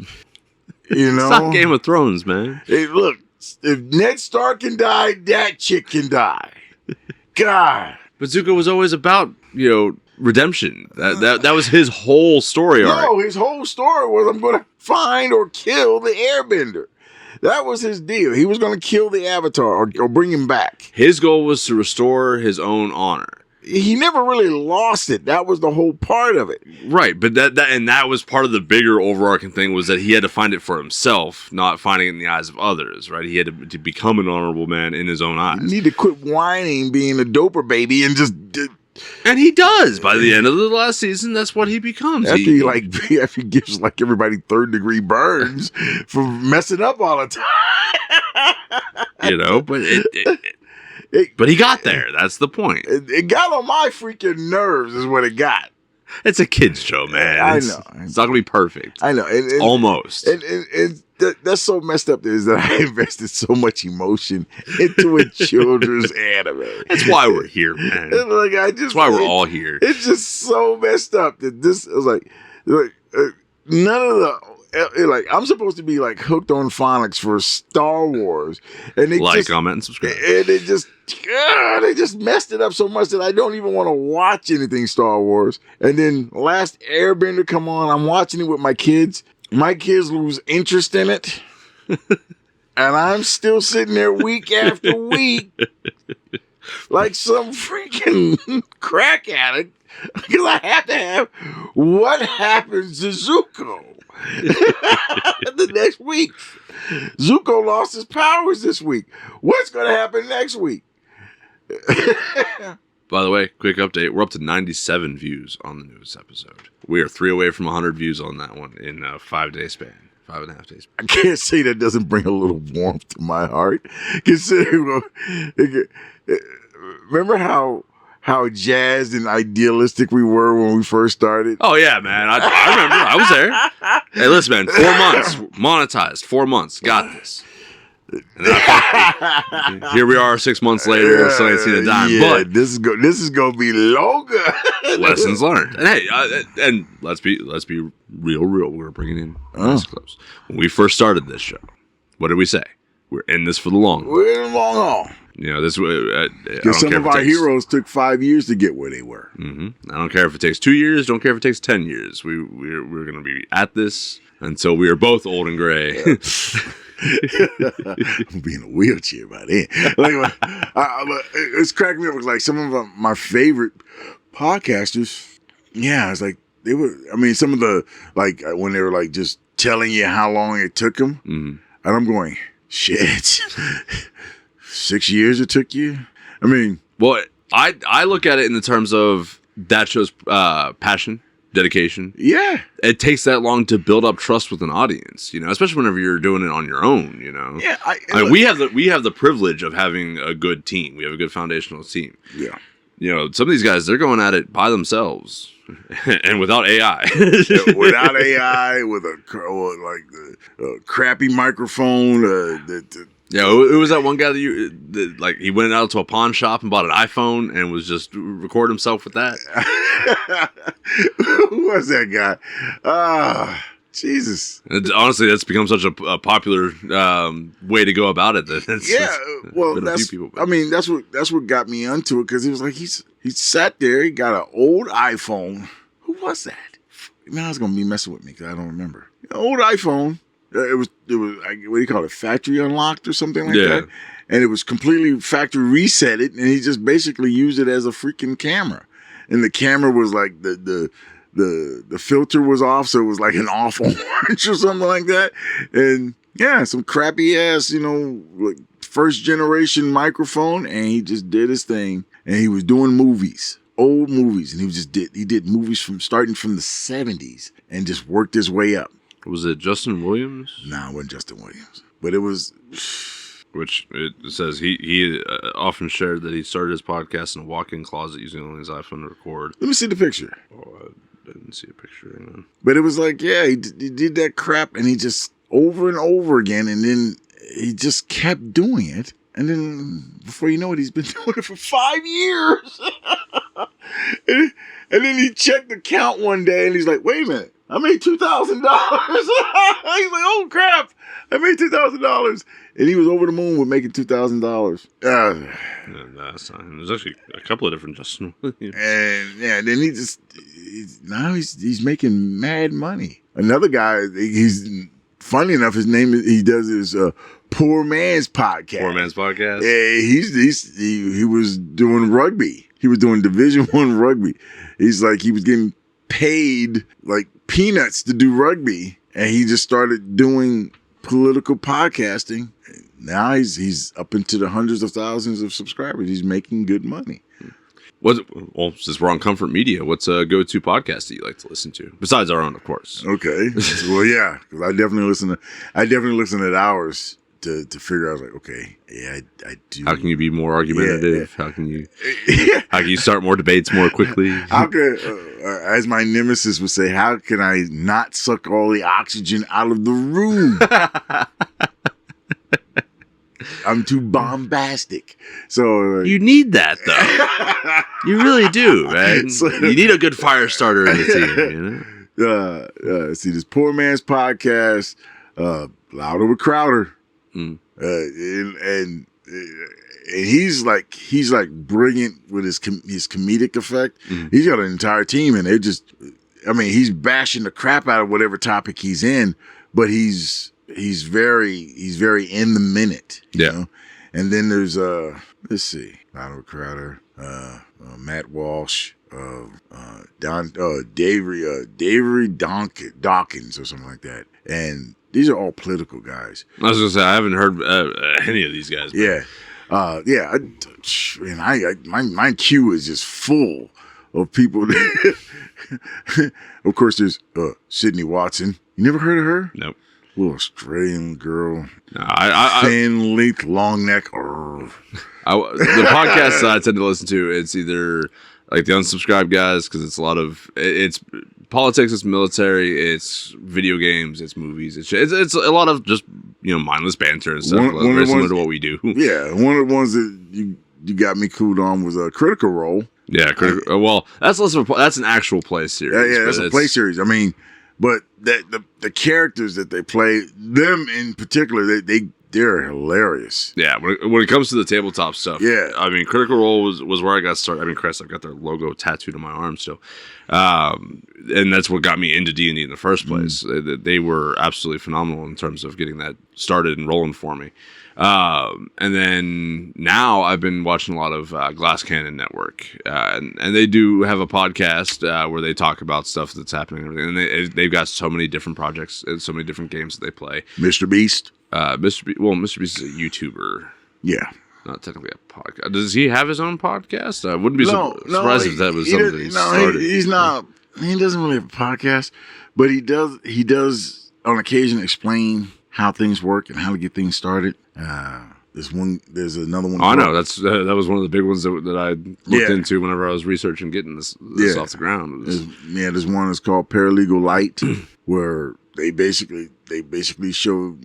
You know? It's not Game of Thrones, man. Hey, look, if Ned Stark can die, that chick can die. God. But Zuko was always about, redemption. That was his whole story arc. No, his whole story was I'm going to find or kill the airbender. That was his deal. He was going to kill the Avatar or bring him back. His goal was to restore his own honor. He never really lost it. That was the whole part of it. Right, but that was part of the bigger overarching thing was that he had to find it for himself, not finding it in the eyes of others, right? He had to become an honorable man in his own eyes. You need to quit whining, being a doper baby, and just... And he does. By the end of the last season, that's what he becomes. After he gives like everybody 3rd-degree burns for messing up all the time. But he got there. That's the point. It got on my freaking nerves is what it got. It's a kid's show, man. I know. It's not going to be perfect. I know. Almost. That's so messed up is that I invested so much emotion into a children's anime. That's why we're here, man. That's why we're all here. It's just so messed up that this is like none of the... I'm supposed to be like hooked on phonics for Star Wars, and they comment, and subscribe. And they just messed it up so much that I don't even want to watch anything Star Wars. And then Last Airbender come on, I'm watching it with my kids. My kids lose interest in it, and I'm still sitting there week after week like some freaking crack addict because I have to have what happens to Zuko. The next week. Zuko lost his powers this week. What's going to happen next week? By the way, quick update. We're up to 97 views on the newest episode. We are 3 away from 100 views on that one in a 5-day span. 5.5 days. I can't say that doesn't bring a little warmth to my heart. Considering, remember how jazzed and idealistic we were when we first started? Oh, yeah, man. I remember. I was there. Hey, listen, man. 4 months. Monetized. 4 months. Got this. And then here we are 6 months later. Still ain't seen a dime. Yeah, but this is going to be longer. Lessons learned. And hey, and let's be real. We're bringing in nice clips. When we first started this show, what did we say? We're in this for the long haul. We're in the long haul. This because some of our heroes took 5 years to get where they were. Mm-hmm. I don't care if it takes 2 years. Don't care if it takes 10 years. We're going to be at this until we are both old and gray. Yeah. I'm be in a wheelchair by then. It's cracking me up. Like some of my favorite podcasters. Yeah, it's like they were. I mean, some of the when they were like just telling you how long it took them, and I'm going, shit. 6 years it took you? I mean... Well, I look at it in the terms of that shows passion, dedication. Yeah. It takes that long to build up trust with an audience, especially whenever you're doing it on your own, Yeah. I mean, we have the privilege of having a good team. We have a good foundational team. Yeah. Some of these guys, they're going at it by themselves and without AI. Without AI, with a crappy microphone, Yeah, it was that one guy that he went out to a pawn shop and bought an iPhone and was just recording himself with that. Who was that guy? Jesus. Honestly, that's become such a popular way to go about it. That's what got me into it because he was like he sat there, he got an old iPhone. Who was that? Now it's gonna be messing with me because I don't remember. An old iPhone. It was what do you call it? Factory unlocked or something like that. And it was completely factory reset it, and he just basically used it as a freaking camera. And the camera was like the filter was off, so it was like an off orange or something like that. And yeah, some crappy ass, like first generation microphone, and he just did his thing. And he was doing movies, old movies, and he did movies starting from the 70s and just worked his way up. Was it Justin Williams? No, it wasn't Justin Williams. But it was... Which it says he often shared that he started his podcast in a walk-in closet using only his iPhone to record. Let me see the picture. Oh, I didn't see a picture. Hang on. But it was like, yeah, he did that crap, and he just over and over again, and then he just kept doing it. And then before you know it, he's been doing it for 5 years. and then he checked the count one day and he's like, wait a minute, I made $2,000. He's like, oh crap, I made $2,000. And he was over the moon with making $2,000. There's actually a couple of different Justin Williams. And yeah, then now he's making mad money. Another guy, he's funny enough, he does his Poor Man's Podcast. Poor Man's Podcast. Yeah, he was doing rugby. He was doing Division I rugby. He's like, he was getting paid like peanuts to do rugby, and he just started doing political podcasting. Now he's up into the hundreds of thousands of subscribers. He's making good money. Well, since we're on Comfort Media, what's a go-to podcast that you like to listen to besides our own, of course? Okay, well, yeah, because I definitely listen to ours to figure out, like, okay, yeah, I do. How can you be more argumentative? Yeah. How can you start more debates more quickly? How can, as my nemesis would say, how can I not suck all the oxygen out of the room? I'm too bombastic. So you need that, though. You really do, man. So, you need a good fire starter in the team. You know? See, this Poor Man's Podcast, Louder with Crowder, and he's like brilliant with his comedic effect. He's got an entire team, and he's bashing the crap out of whatever topic he's in, but he's very in the minute, you know? And then there's let's see, Donald Crowder, Matt Walsh, Davery Dawkins or something like that, and these are all political guys. I was gonna say I haven't heard any of these guys. But. My queue is just full of people. Of course, there's Sydney Watson. You never heard of her? Nope. Little Australian girl, no, thin length, long neck. The podcasts I tend to listen to, it's either like the unsubscribed guys because it's a lot of it's politics, it's military, it's video games, it's movies, it's a lot of just mindless banter and stuff, very similar to what we do. Yeah, one of the ones that you got me cooled on was a Critical Role. Yeah, well, that's an actual play series. Yeah, that's a play series. I mean. But the characters that they play, them in particular, they're hilarious. Yeah, when it comes to the tabletop stuff. Yeah. I mean, Critical Role was where I got started. I mean, Chris, I've got their logo tattooed on my arm still. And that's what got me into D&D in the first place. They were absolutely phenomenal in terms of getting that started and rolling for me. And then now I've been watching a lot of Glass Cannon Network, and they do have a podcast where they talk about stuff that's happening and everything. And they've got so many different projects and so many different games that they play. Mr. Beast. Mr. Beast is a YouTuber. Yeah. Not technically a podcast. Does he have his own podcast? I wouldn't be surprised if that was something that he started. He's not. He doesn't really have a podcast, but he does on occasion explain how things work and how to get things started. There's another one. Oh, I know. That was one of the big ones that I looked into whenever I was researching getting this off the ground. There's one that's called Paralegal Light, where they basically show,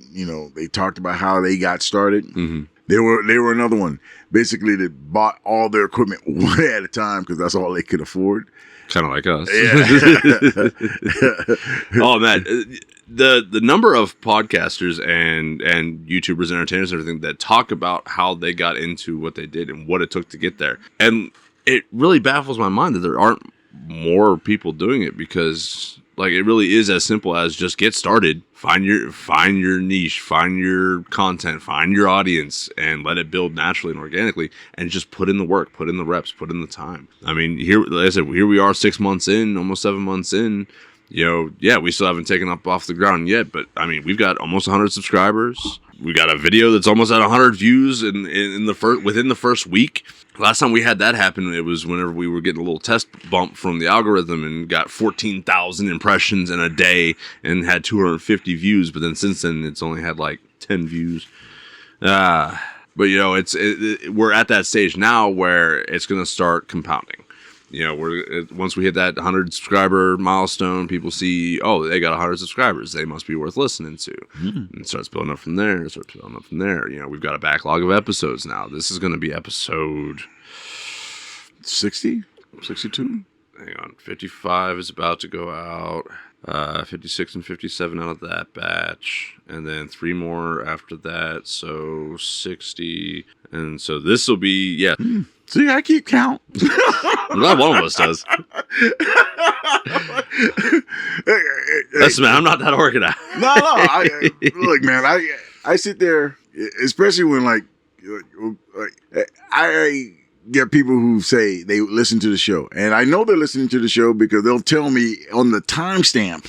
they talked about how they got started. Mm-hmm. They were another one, basically, that bought all their equipment one at a time because that's all they could afford. Kind of like us. Yeah. Oh man, the number of podcasters and YouTubers, and entertainers, and everything that talk about how they got into what they did and what it took to get there, and it really baffles my mind that there aren't more people doing it, because like it really is as simple as just get started, find your niche, find your content, find your audience, and let it build naturally and organically, and just put in the work, put in the reps, put in the time. I mean, like I said, here we are 6 months in, almost 7 months in. We still haven't taken up off the ground yet, but I mean, we've got almost 100 subscribers. We got a video that's almost at 100 views within the first week. Last time we had that happen, it was whenever we were getting a little test bump from the algorithm and got 14,000 impressions in a day and had 250 views. But then since then, it's only had like 10 views. But we're at that stage now where it's going to start compounding. once we hit that 100 subscriber milestone, people see, oh, they got 100 subscribers. They must be worth listening to. And it starts building up from there. We've got a backlog of episodes now. This is going to be episode 60? 62? Hang on. 55 is about to go out. 56 and 57 out of that batch. And then 3 more after that. So 60. And so this will be, See, I keep count. I'm glad one of us does. Listen, man, I'm not that organized. No. Look, man, I sit there, especially when I get people who say they listen to the show, and I know they're listening to the show because they'll tell me on the timestamp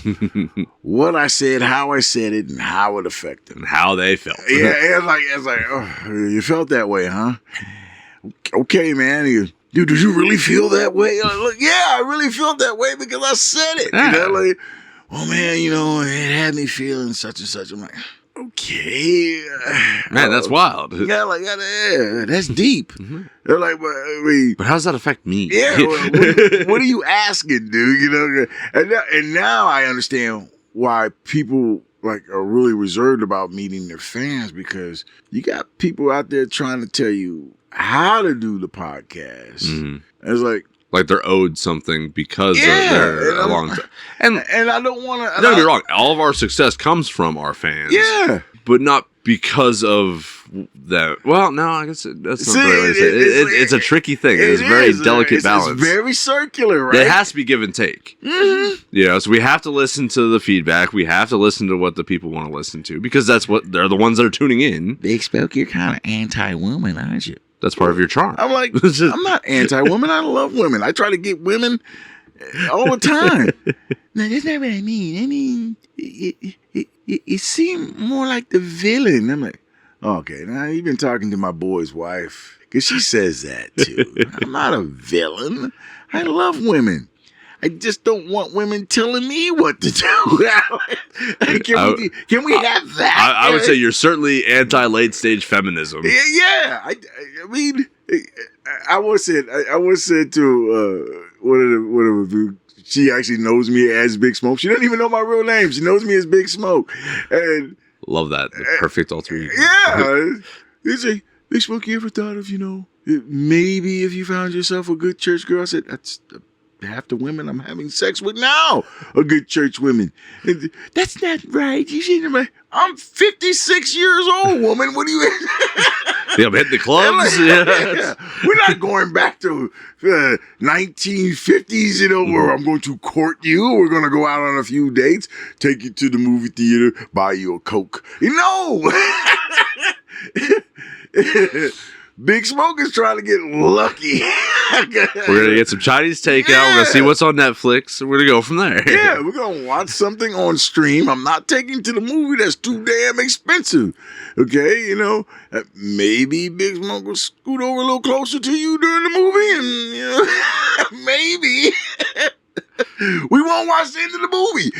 what I said, how I said it, and how it affected them, and how they felt. Yeah, it's like, oh, you felt that way, huh? Okay, man. Dude, did you really feel that way? Like, yeah, I really felt that way because I said it. Yeah. Oh man, it had me feeling such and such. I'm like, okay, man, that's wild. Yeah, that's deep. They're like, but how does that affect me? Yeah, what are you asking, dude? And now I understand why people are really reserved about meeting their fans, because you got people out there trying to tell you how to do the podcast. It's like they're owed something because they're a long time. And I don't want to. Don't get me wrong. All of our success comes from our fans. Yeah, but not because of that. Well, no, I guess that's not the right way to say it. It's a tricky thing. It's a very delicate balance. It's very circular, right? It has to be give and take. So we have to listen to the feedback. We have to listen to what the people want to listen to, because they're the ones that are tuning in. Big Spoke, you're kind of anti-woman, aren't you? That's part of your charm. I'm like, I'm not anti-woman. I love women. I try to get women all the time. No, that's not what I mean. I mean, it seemed more like the villain. I'm like, okay, now you've been talking to my boy's wife, because she says that too. I'm not a villain. I love women. I just don't want women telling me what to do. Can we have that? I would say you're certainly anti-late stage feminism. Yeah. I mean, I once said to one of the she actually knows me as Big Smoke. She doesn't even know my real name. She knows me as Big Smoke. And love that. The perfect alter ego. Yeah. They say, Big Smoke, you ever thought of, maybe if you found yourself a good church girl? I said, that's half the women I'm having sex with now are good church women. And that's not right. You shouldn't. I'm 56 years old, woman. What do you? I'm hitting the clubs. Yeah. We're not going back to 1950s, where I'm going to court you. We're going to go out on a few dates, take you to the movie theater, buy you a Coke. Big Smoke is trying to get lucky. We're going to get some Chinese takeout. We're going to see what's on Netflix. And we're going to go from there. Yeah, we're going to watch something on stream. I'm not taking to the movie. That's too damn expensive. Okay, maybe Big Smoke will scoot over a little closer to you during the movie. And, maybe we won't watch the end of the movie.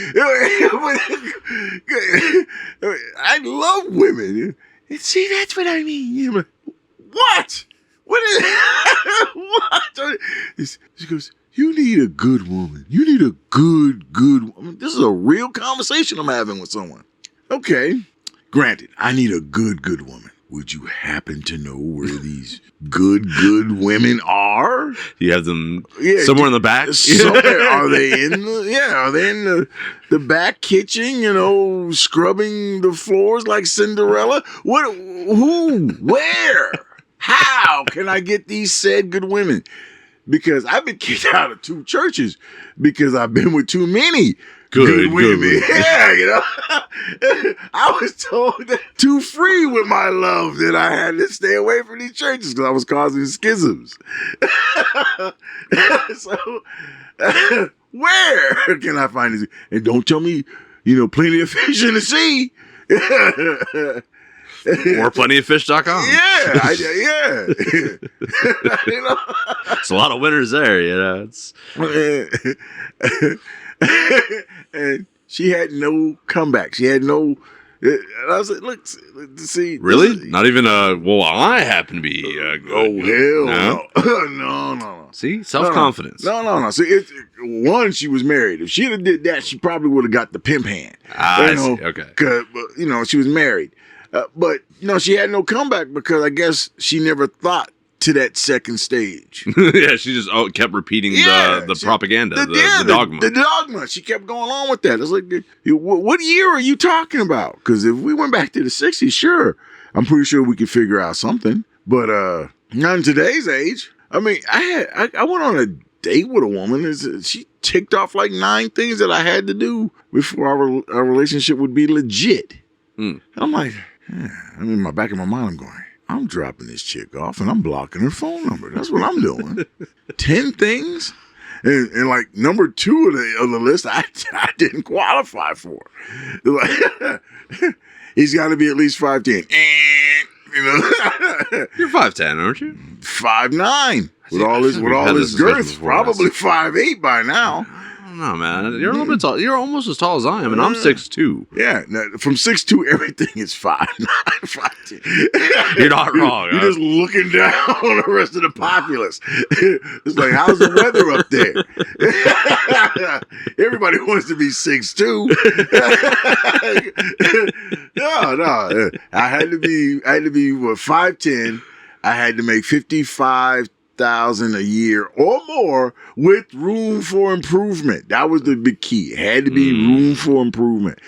I love women. See, that's what I mean. What? What is what? She goes, you need a good woman. You need a good woman. This is a real conversation I'm having with someone. Okay. Granted, I need a good woman. Would you happen to know where these good women are? You have them somewhere in the back? Somewhere. Are they in the back kitchen, scrubbing the floors like Cinderella? What? Who? Where? How can I get these said good women? Because I've been kicked out of 2 churches because I've been with too many good women. Yeah, I was told that too free with my love that I had to stay away from these churches because I was causing schisms. So, where can I find this? And don't tell me, plenty of fish in the sea. Or plentyoffish.com. Yeah. It's a lot of winners there, It's and she had no comeback. She had no And I was like, look, see. Really? Not even well, I happen to be good. Oh, hell no. No. See? Self-confidence. No. See, one, she was married. If she'd have did that, she probably would have got the pimp hand. I see. Okay. She was married. But, she had no comeback because I guess she never thought to that second stage. Yeah, she just kept repeating the propaganda, the dogma. The dogma. She kept going on with that. It's like, what year are you talking about? Because if we went back to the 60s, sure, I'm pretty sure we could figure out something. But not in today's age. I mean, I went on a date with a woman. She ticked off like 9 things that I had to do before our relationship would be legit. And I'm like, in my back of my mind, I'm going, I'm dropping this chick off and I'm blocking her phone number. That's what I'm doing. 10 things? And like number 2 of the list, I didn't qualify for. Like, he's got to be at least 5'10". You're 5'10", aren't you? 5'9". With all his girth, probably 5'8" by now. No, man. You're a little bit tall. You're almost as tall as I am, and I'm 6'2". Yeah, from 6'2", everything is 5'9", 5'10". You're not wrong. You're just looking down on the rest of the populace. It's like, how's the weather up there? Everybody wants to be 6'2". No. I had to be 5'10". I had to make 55,000 a year or more with room for improvement. That was the big key. It had to be room for improvement.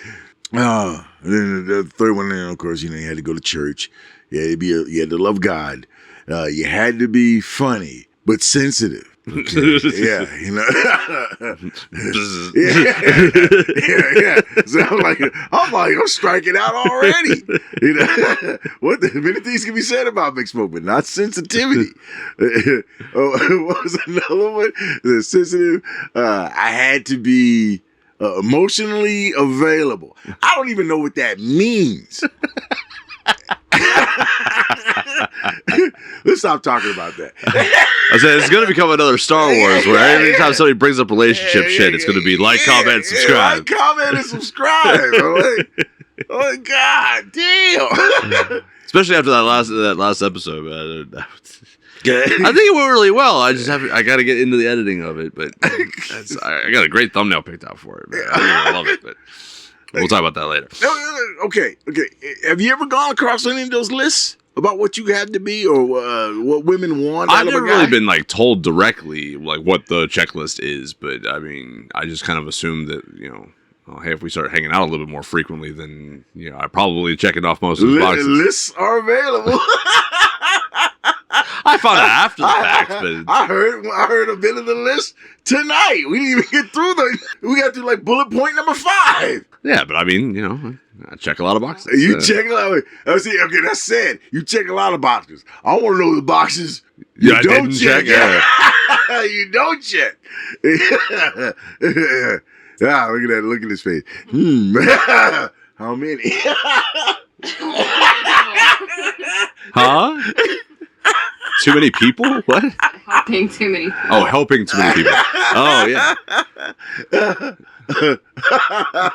And then the third one, of course, you had to go to church. You had to love God. You had to be funny but sensitive. Okay. Yeah. So I'm striking out already. What the many things can be said about Big Smoke, but not sensitivity. What was another one? The sensitive. I had to be emotionally available. I don't even know what that means. Let's stop talking about that. I said it's going to become another Star Wars where every time somebody brings up relationship shit, it's going to be like, comment, subscribe. Like, comment, and subscribe. Oh, God damn. Especially after that last episode, man. I think it went really well. I got to get into the editing of it, but I got a great thumbnail picked out for it, man. I love it, but we'll talk about that later. Okay. Have you ever gone across any of those lists about what you had to be or what women want? I've never really been told directly what the checklist is, but I mean, I just kind of assumed that hey, if we start hanging out a little bit more frequently, then I probably checking off most of the boxes. Lists are available. I found out after the fact, but I heard a bit of the list tonight. We didn't even get through we got to bullet point number 5. Yeah, but I mean, I check a lot of boxes. You check a lot. Okay, that's sad. You check a lot of boxes. I want to know the boxes you don't check. You don't check. Look at that. Look at his face. How many? Huh? Too many people? What? Helping too many people. Oh, helping too many people. Oh, yeah.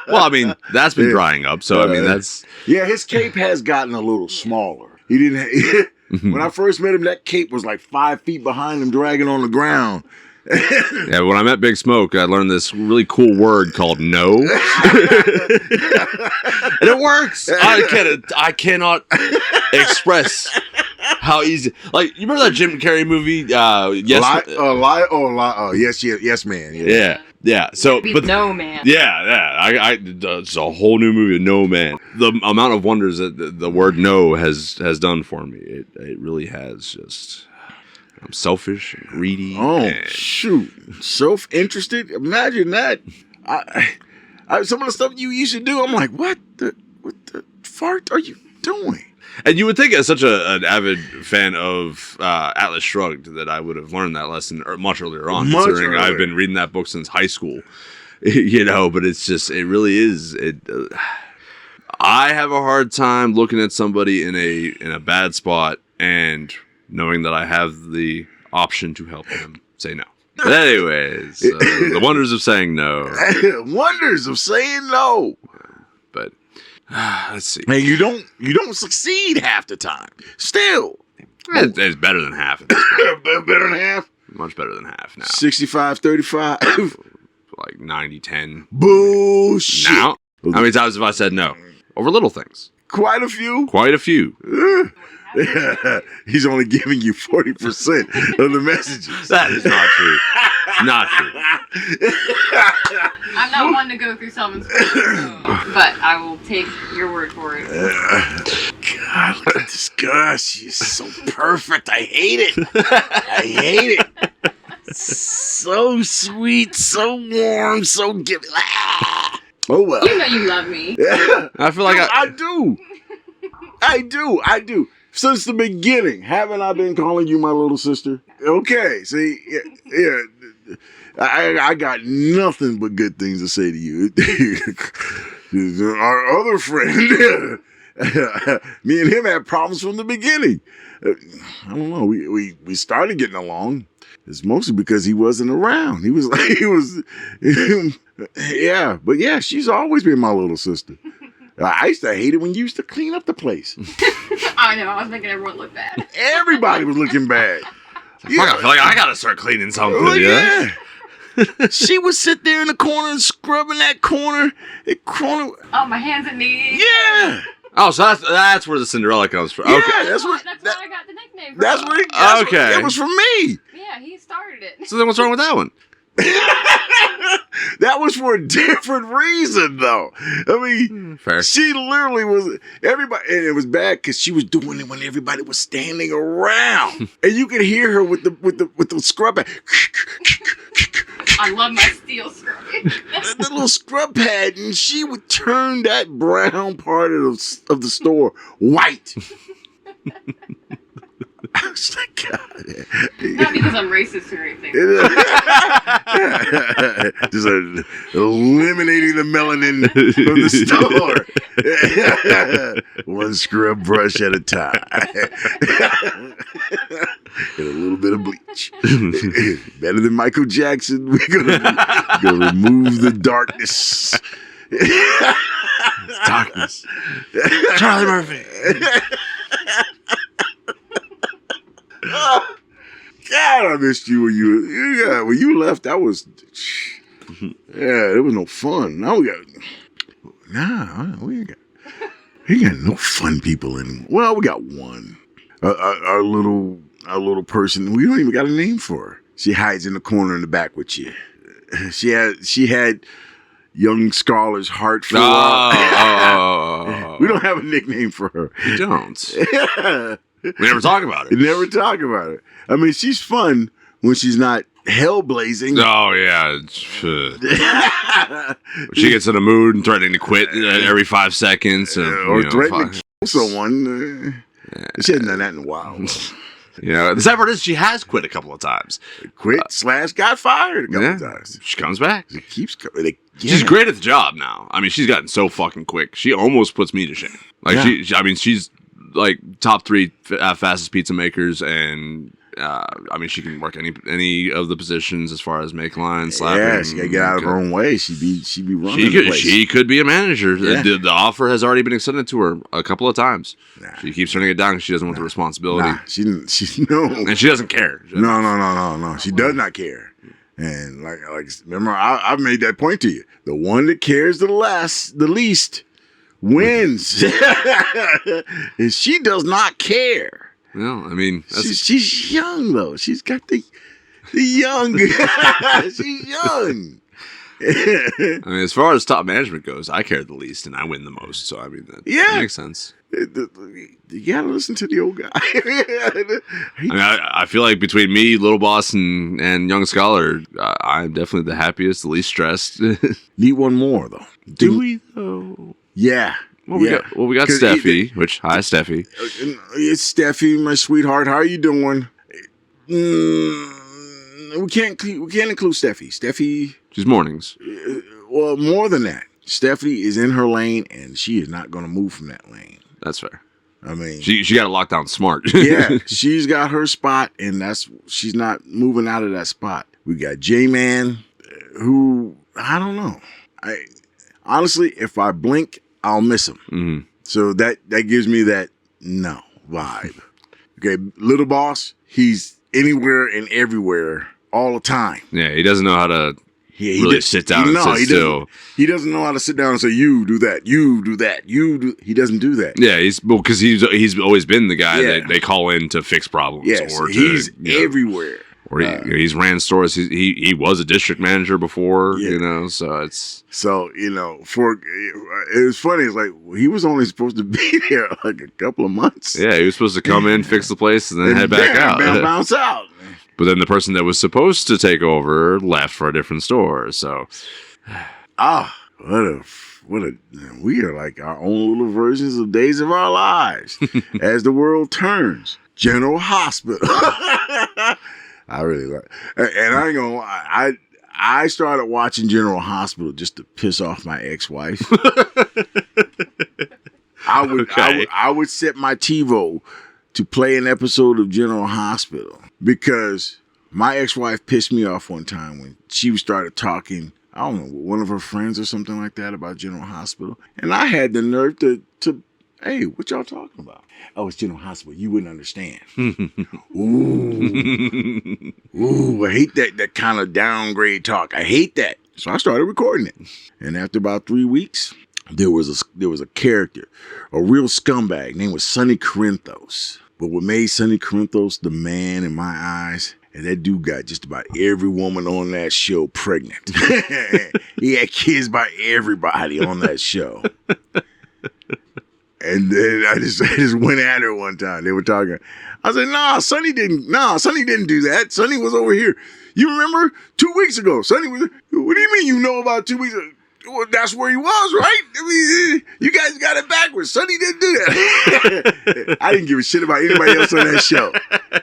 Well, I mean, that's been drying up, so I mean, that's... Yeah, his cape has gotten a little smaller. He didn't... When I first met him, that cape was 5 feet behind him, dragging on the ground. Yeah, when I met Big Smoke, I learned this really cool word called no. And it works. I cannot express how easy. You remember that Jim Carrey movie? Yes, man. Yeah. So, but No Man. Yeah. It's a whole new movie, No Man. The amount of wonders that the word no has done for me, it really has. Just, I'm selfish and greedy. Oh, shoot. Self-interested? Imagine that. Some of the stuff you used to do, I'm like, what the fart are you doing? And you would think, as such an avid fan of Atlas Shrugged, that I would have learned that lesson much earlier on, considering I've been reading that book since high school. But it's just, it really is. I have a hard time looking at somebody in a bad spot and knowing that I have the option to help them say no. But anyways, the wonders of saying no. Wonders of saying no. But Let's see. And you don't succeed half the time. Still. It's better than half. At this point. Better than half? Much better than half now. 65-35. Like 90-10. Bullshit. Now, how many times have I said no? Over little things. Quite a few. Quite a few. He's only giving you 40% of the messages. That is not true. Not true. I'm not one to go through someone's phone, but I will take your word for it. God, look at this girl. She's so perfect. I hate it. I hate it. So sweet, so warm, so giving. Oh, well. You know you love me. I feel like I do. I do. Since the beginning, haven't I been calling you my little sister? Okay, see, yeah. I got nothing but good things to say to you. Our other friend, me and him had problems from the beginning. I don't know. We started getting along. It's mostly because he wasn't around. Yeah. But yeah, she's always been my little sister. I used to hate it when you used to clean up the place. I know. I was making everyone look bad. Everybody was looking bad. I feel like I gotta start cleaning something. Oh, yeah. She would sit there in the corner and scrubbing that corner. Oh, my hands and knees. Yeah. Oh, so that's where the Cinderella comes from. Yeah, Okay. That's why I got the nickname from. That's what Okay. It was from me. Yeah, he started it. So then what's wrong with that one? That was for a different reason, though. I mean, Fair. she literally was everybody, and it was bad because she was doing it when everybody was standing around, and you could hear her with the scrub pad. I love my steel scrubbing. The little scrub pad, and she would turn that brown part of the store white. I was like, God. Not because I'm racist or anything. Just eliminating the melanin from the store. One scrub brush at a time. And a little bit of bleach. Better than Michael Jackson. We're gonna remove the darkness. Darkness. Charlie Murphy. God, I missed you when you left. That was it was no fun. Now we ain't got no fun people anymore. Well, we got one. Our little person. We don't even got a name for her. She hides in the corner in the back with you. She had young Scholar's heart for her. We don't have a nickname for her. You don't. We never talk about it. Never talk about it. I mean, she's fun when she's not hell blazing. Oh, yeah. She gets in a mood and threatening to quit every 5 seconds. Or threatening to kill someone. She hasn't done that in a while. The sad part is she has quit a couple of times. got fired a couple of times. She comes back. She keeps coming. She's great at the job now. I mean, she's gotten so fucking quick. She almost puts me to shame. Like, she's like top 3 fastest pizza makers, and I mean, she can work any of the positions as far as make lines, slapping. Yeah, she gotta get out of her own way. She'd be running the place. She could be a manager. Yeah. The offer has already been extended to her a couple of times. Nah. She keeps turning it down because she doesn't want the responsibility. Nah, no. And she doesn't care. No. She does not care. And like remember, I've made that point to you. The one that cares the least wins. And she does not care. No, I mean, she's young though. She's got the young. She's young. I mean, as far as top management goes, I care the least and I win the most. So I mean, that makes sense. You gotta listen to the old guy. I mean, I feel like between me, Little Boss, and Young Scholar, I'm definitely the happiest, the least stressed. Need one more though. Do we though? Yeah. Well, we got Steffi. Hi, Steffi. It's Steffi, my sweetheart. How are you doing? We can't include Steffi. Steffi. She's mornings. Well, more than that. Steffi is in her lane, and she is not going to move from that lane. That's fair. I mean, she got it locked down smart. Yeah, she's got her spot, and she's not moving out of that spot. We got J-Man, who I don't know. Honestly, if I blink, I'll miss him. Mm-hmm. So that gives me that no vibe. Okay, Little Boss, he's anywhere and everywhere all the time. Yeah, he doesn't know how to He really sit down and sit still. He doesn't know how to sit down and say, you do that, you do that, you do. He doesn't do that. Yeah, because he's always been the guy that they call in to fix problems. Yes, or to, he's everywhere. Or he's ran stores. He was a district manager before, so it's... So, it was funny. It's like, he was only supposed to be there like a couple of months. Yeah, he was supposed to come in, fix the place, and then head back out. Bounce out. But then the person that was supposed to take over left for a different store, so... we are like our own little versions of Days of Our Lives as the world turns. General Hospital. I really like, and I ain't gonna lie, I started watching General Hospital just to piss off my ex-wife. I would set my TiVo to play an episode of General Hospital because my ex-wife pissed me off one time when she started talking, I don't know, one of her friends or something like that about General Hospital, and I had the nerve to hey, what y'all talking about? Oh, it's General Hospital. You wouldn't understand. Ooh, I hate that kind of downgrade talk. I hate that. So I started recording it. And after about 3 weeks, there was a character, a real scumbag, named was Sonny Corinthos. But what made Sonny Corinthos the man in my eyes, and that dude got just about every woman on that show pregnant. He had kids by everybody on that show. And then I just went at her one time. They were talking. I said, Sonny didn't do that. Sonny was over here. You remember 2 weeks ago? Sonny was, what do you mean you know about 2 weeks ago? Well, that's where he was, right? I mean, you guys got it backwards. Sonny didn't do that. I didn't give a shit about anybody else on that show.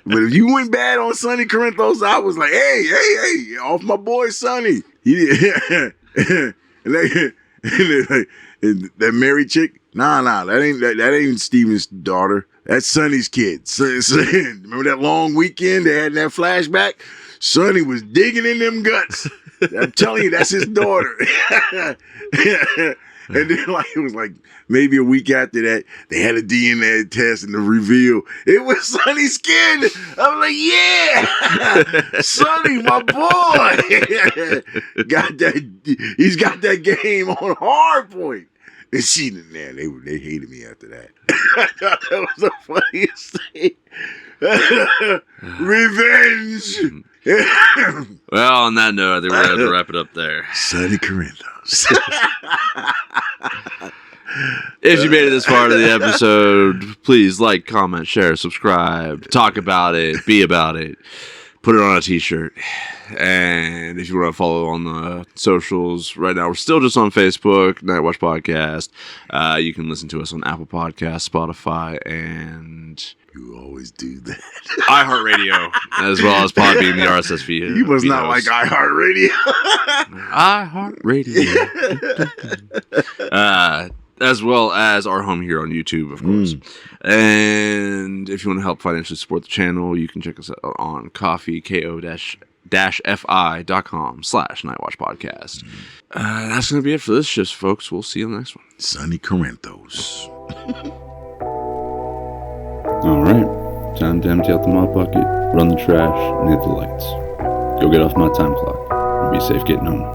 But if you went bad on Sonny Corinthos, I was like, hey, off my boy Sonny. And that married chick, that ain't Steven's daughter. That's Sonny's kid. Remember that long weekend they had in that flashback? Sonny was digging in them guts. I'm telling you, that's his daughter. And then it was like maybe a week after that, they had a DNA test and the reveal, it was Sonny's kid. I'm like, yeah, Sonny, my boy. He's got that game on hard point. And she didn't, man, they hated me after that. I thought that was the funniest thing. Revenge. Well, on that note, I think we're going to have to wrap it up there. Sonny Corinthos. If you made it this far into the episode, please like, comment, share, subscribe, talk about it, be about it, put it on a t-shirt. And if you want to follow on the socials, right now we're still just on Facebook, Nightwatch Podcast. You can listen to us on Apple Podcasts, Spotify, and... You always do that. iHeartRadio, as well as Podbean, the RSS feed. You must not like iHeartRadio. iHeartRadio. As well as our home here on YouTube, of course. And if you want to help financially support the channel, you can check us out on Ko-fi, fi.com/Nightwatch Podcast. That's going to be it for this shift, folks. We'll see you on the next one. Sonny Corinthos. Alright, time to empty out the mop bucket, run the trash, and hit the lights. Go get off my time clock, and be safe getting home.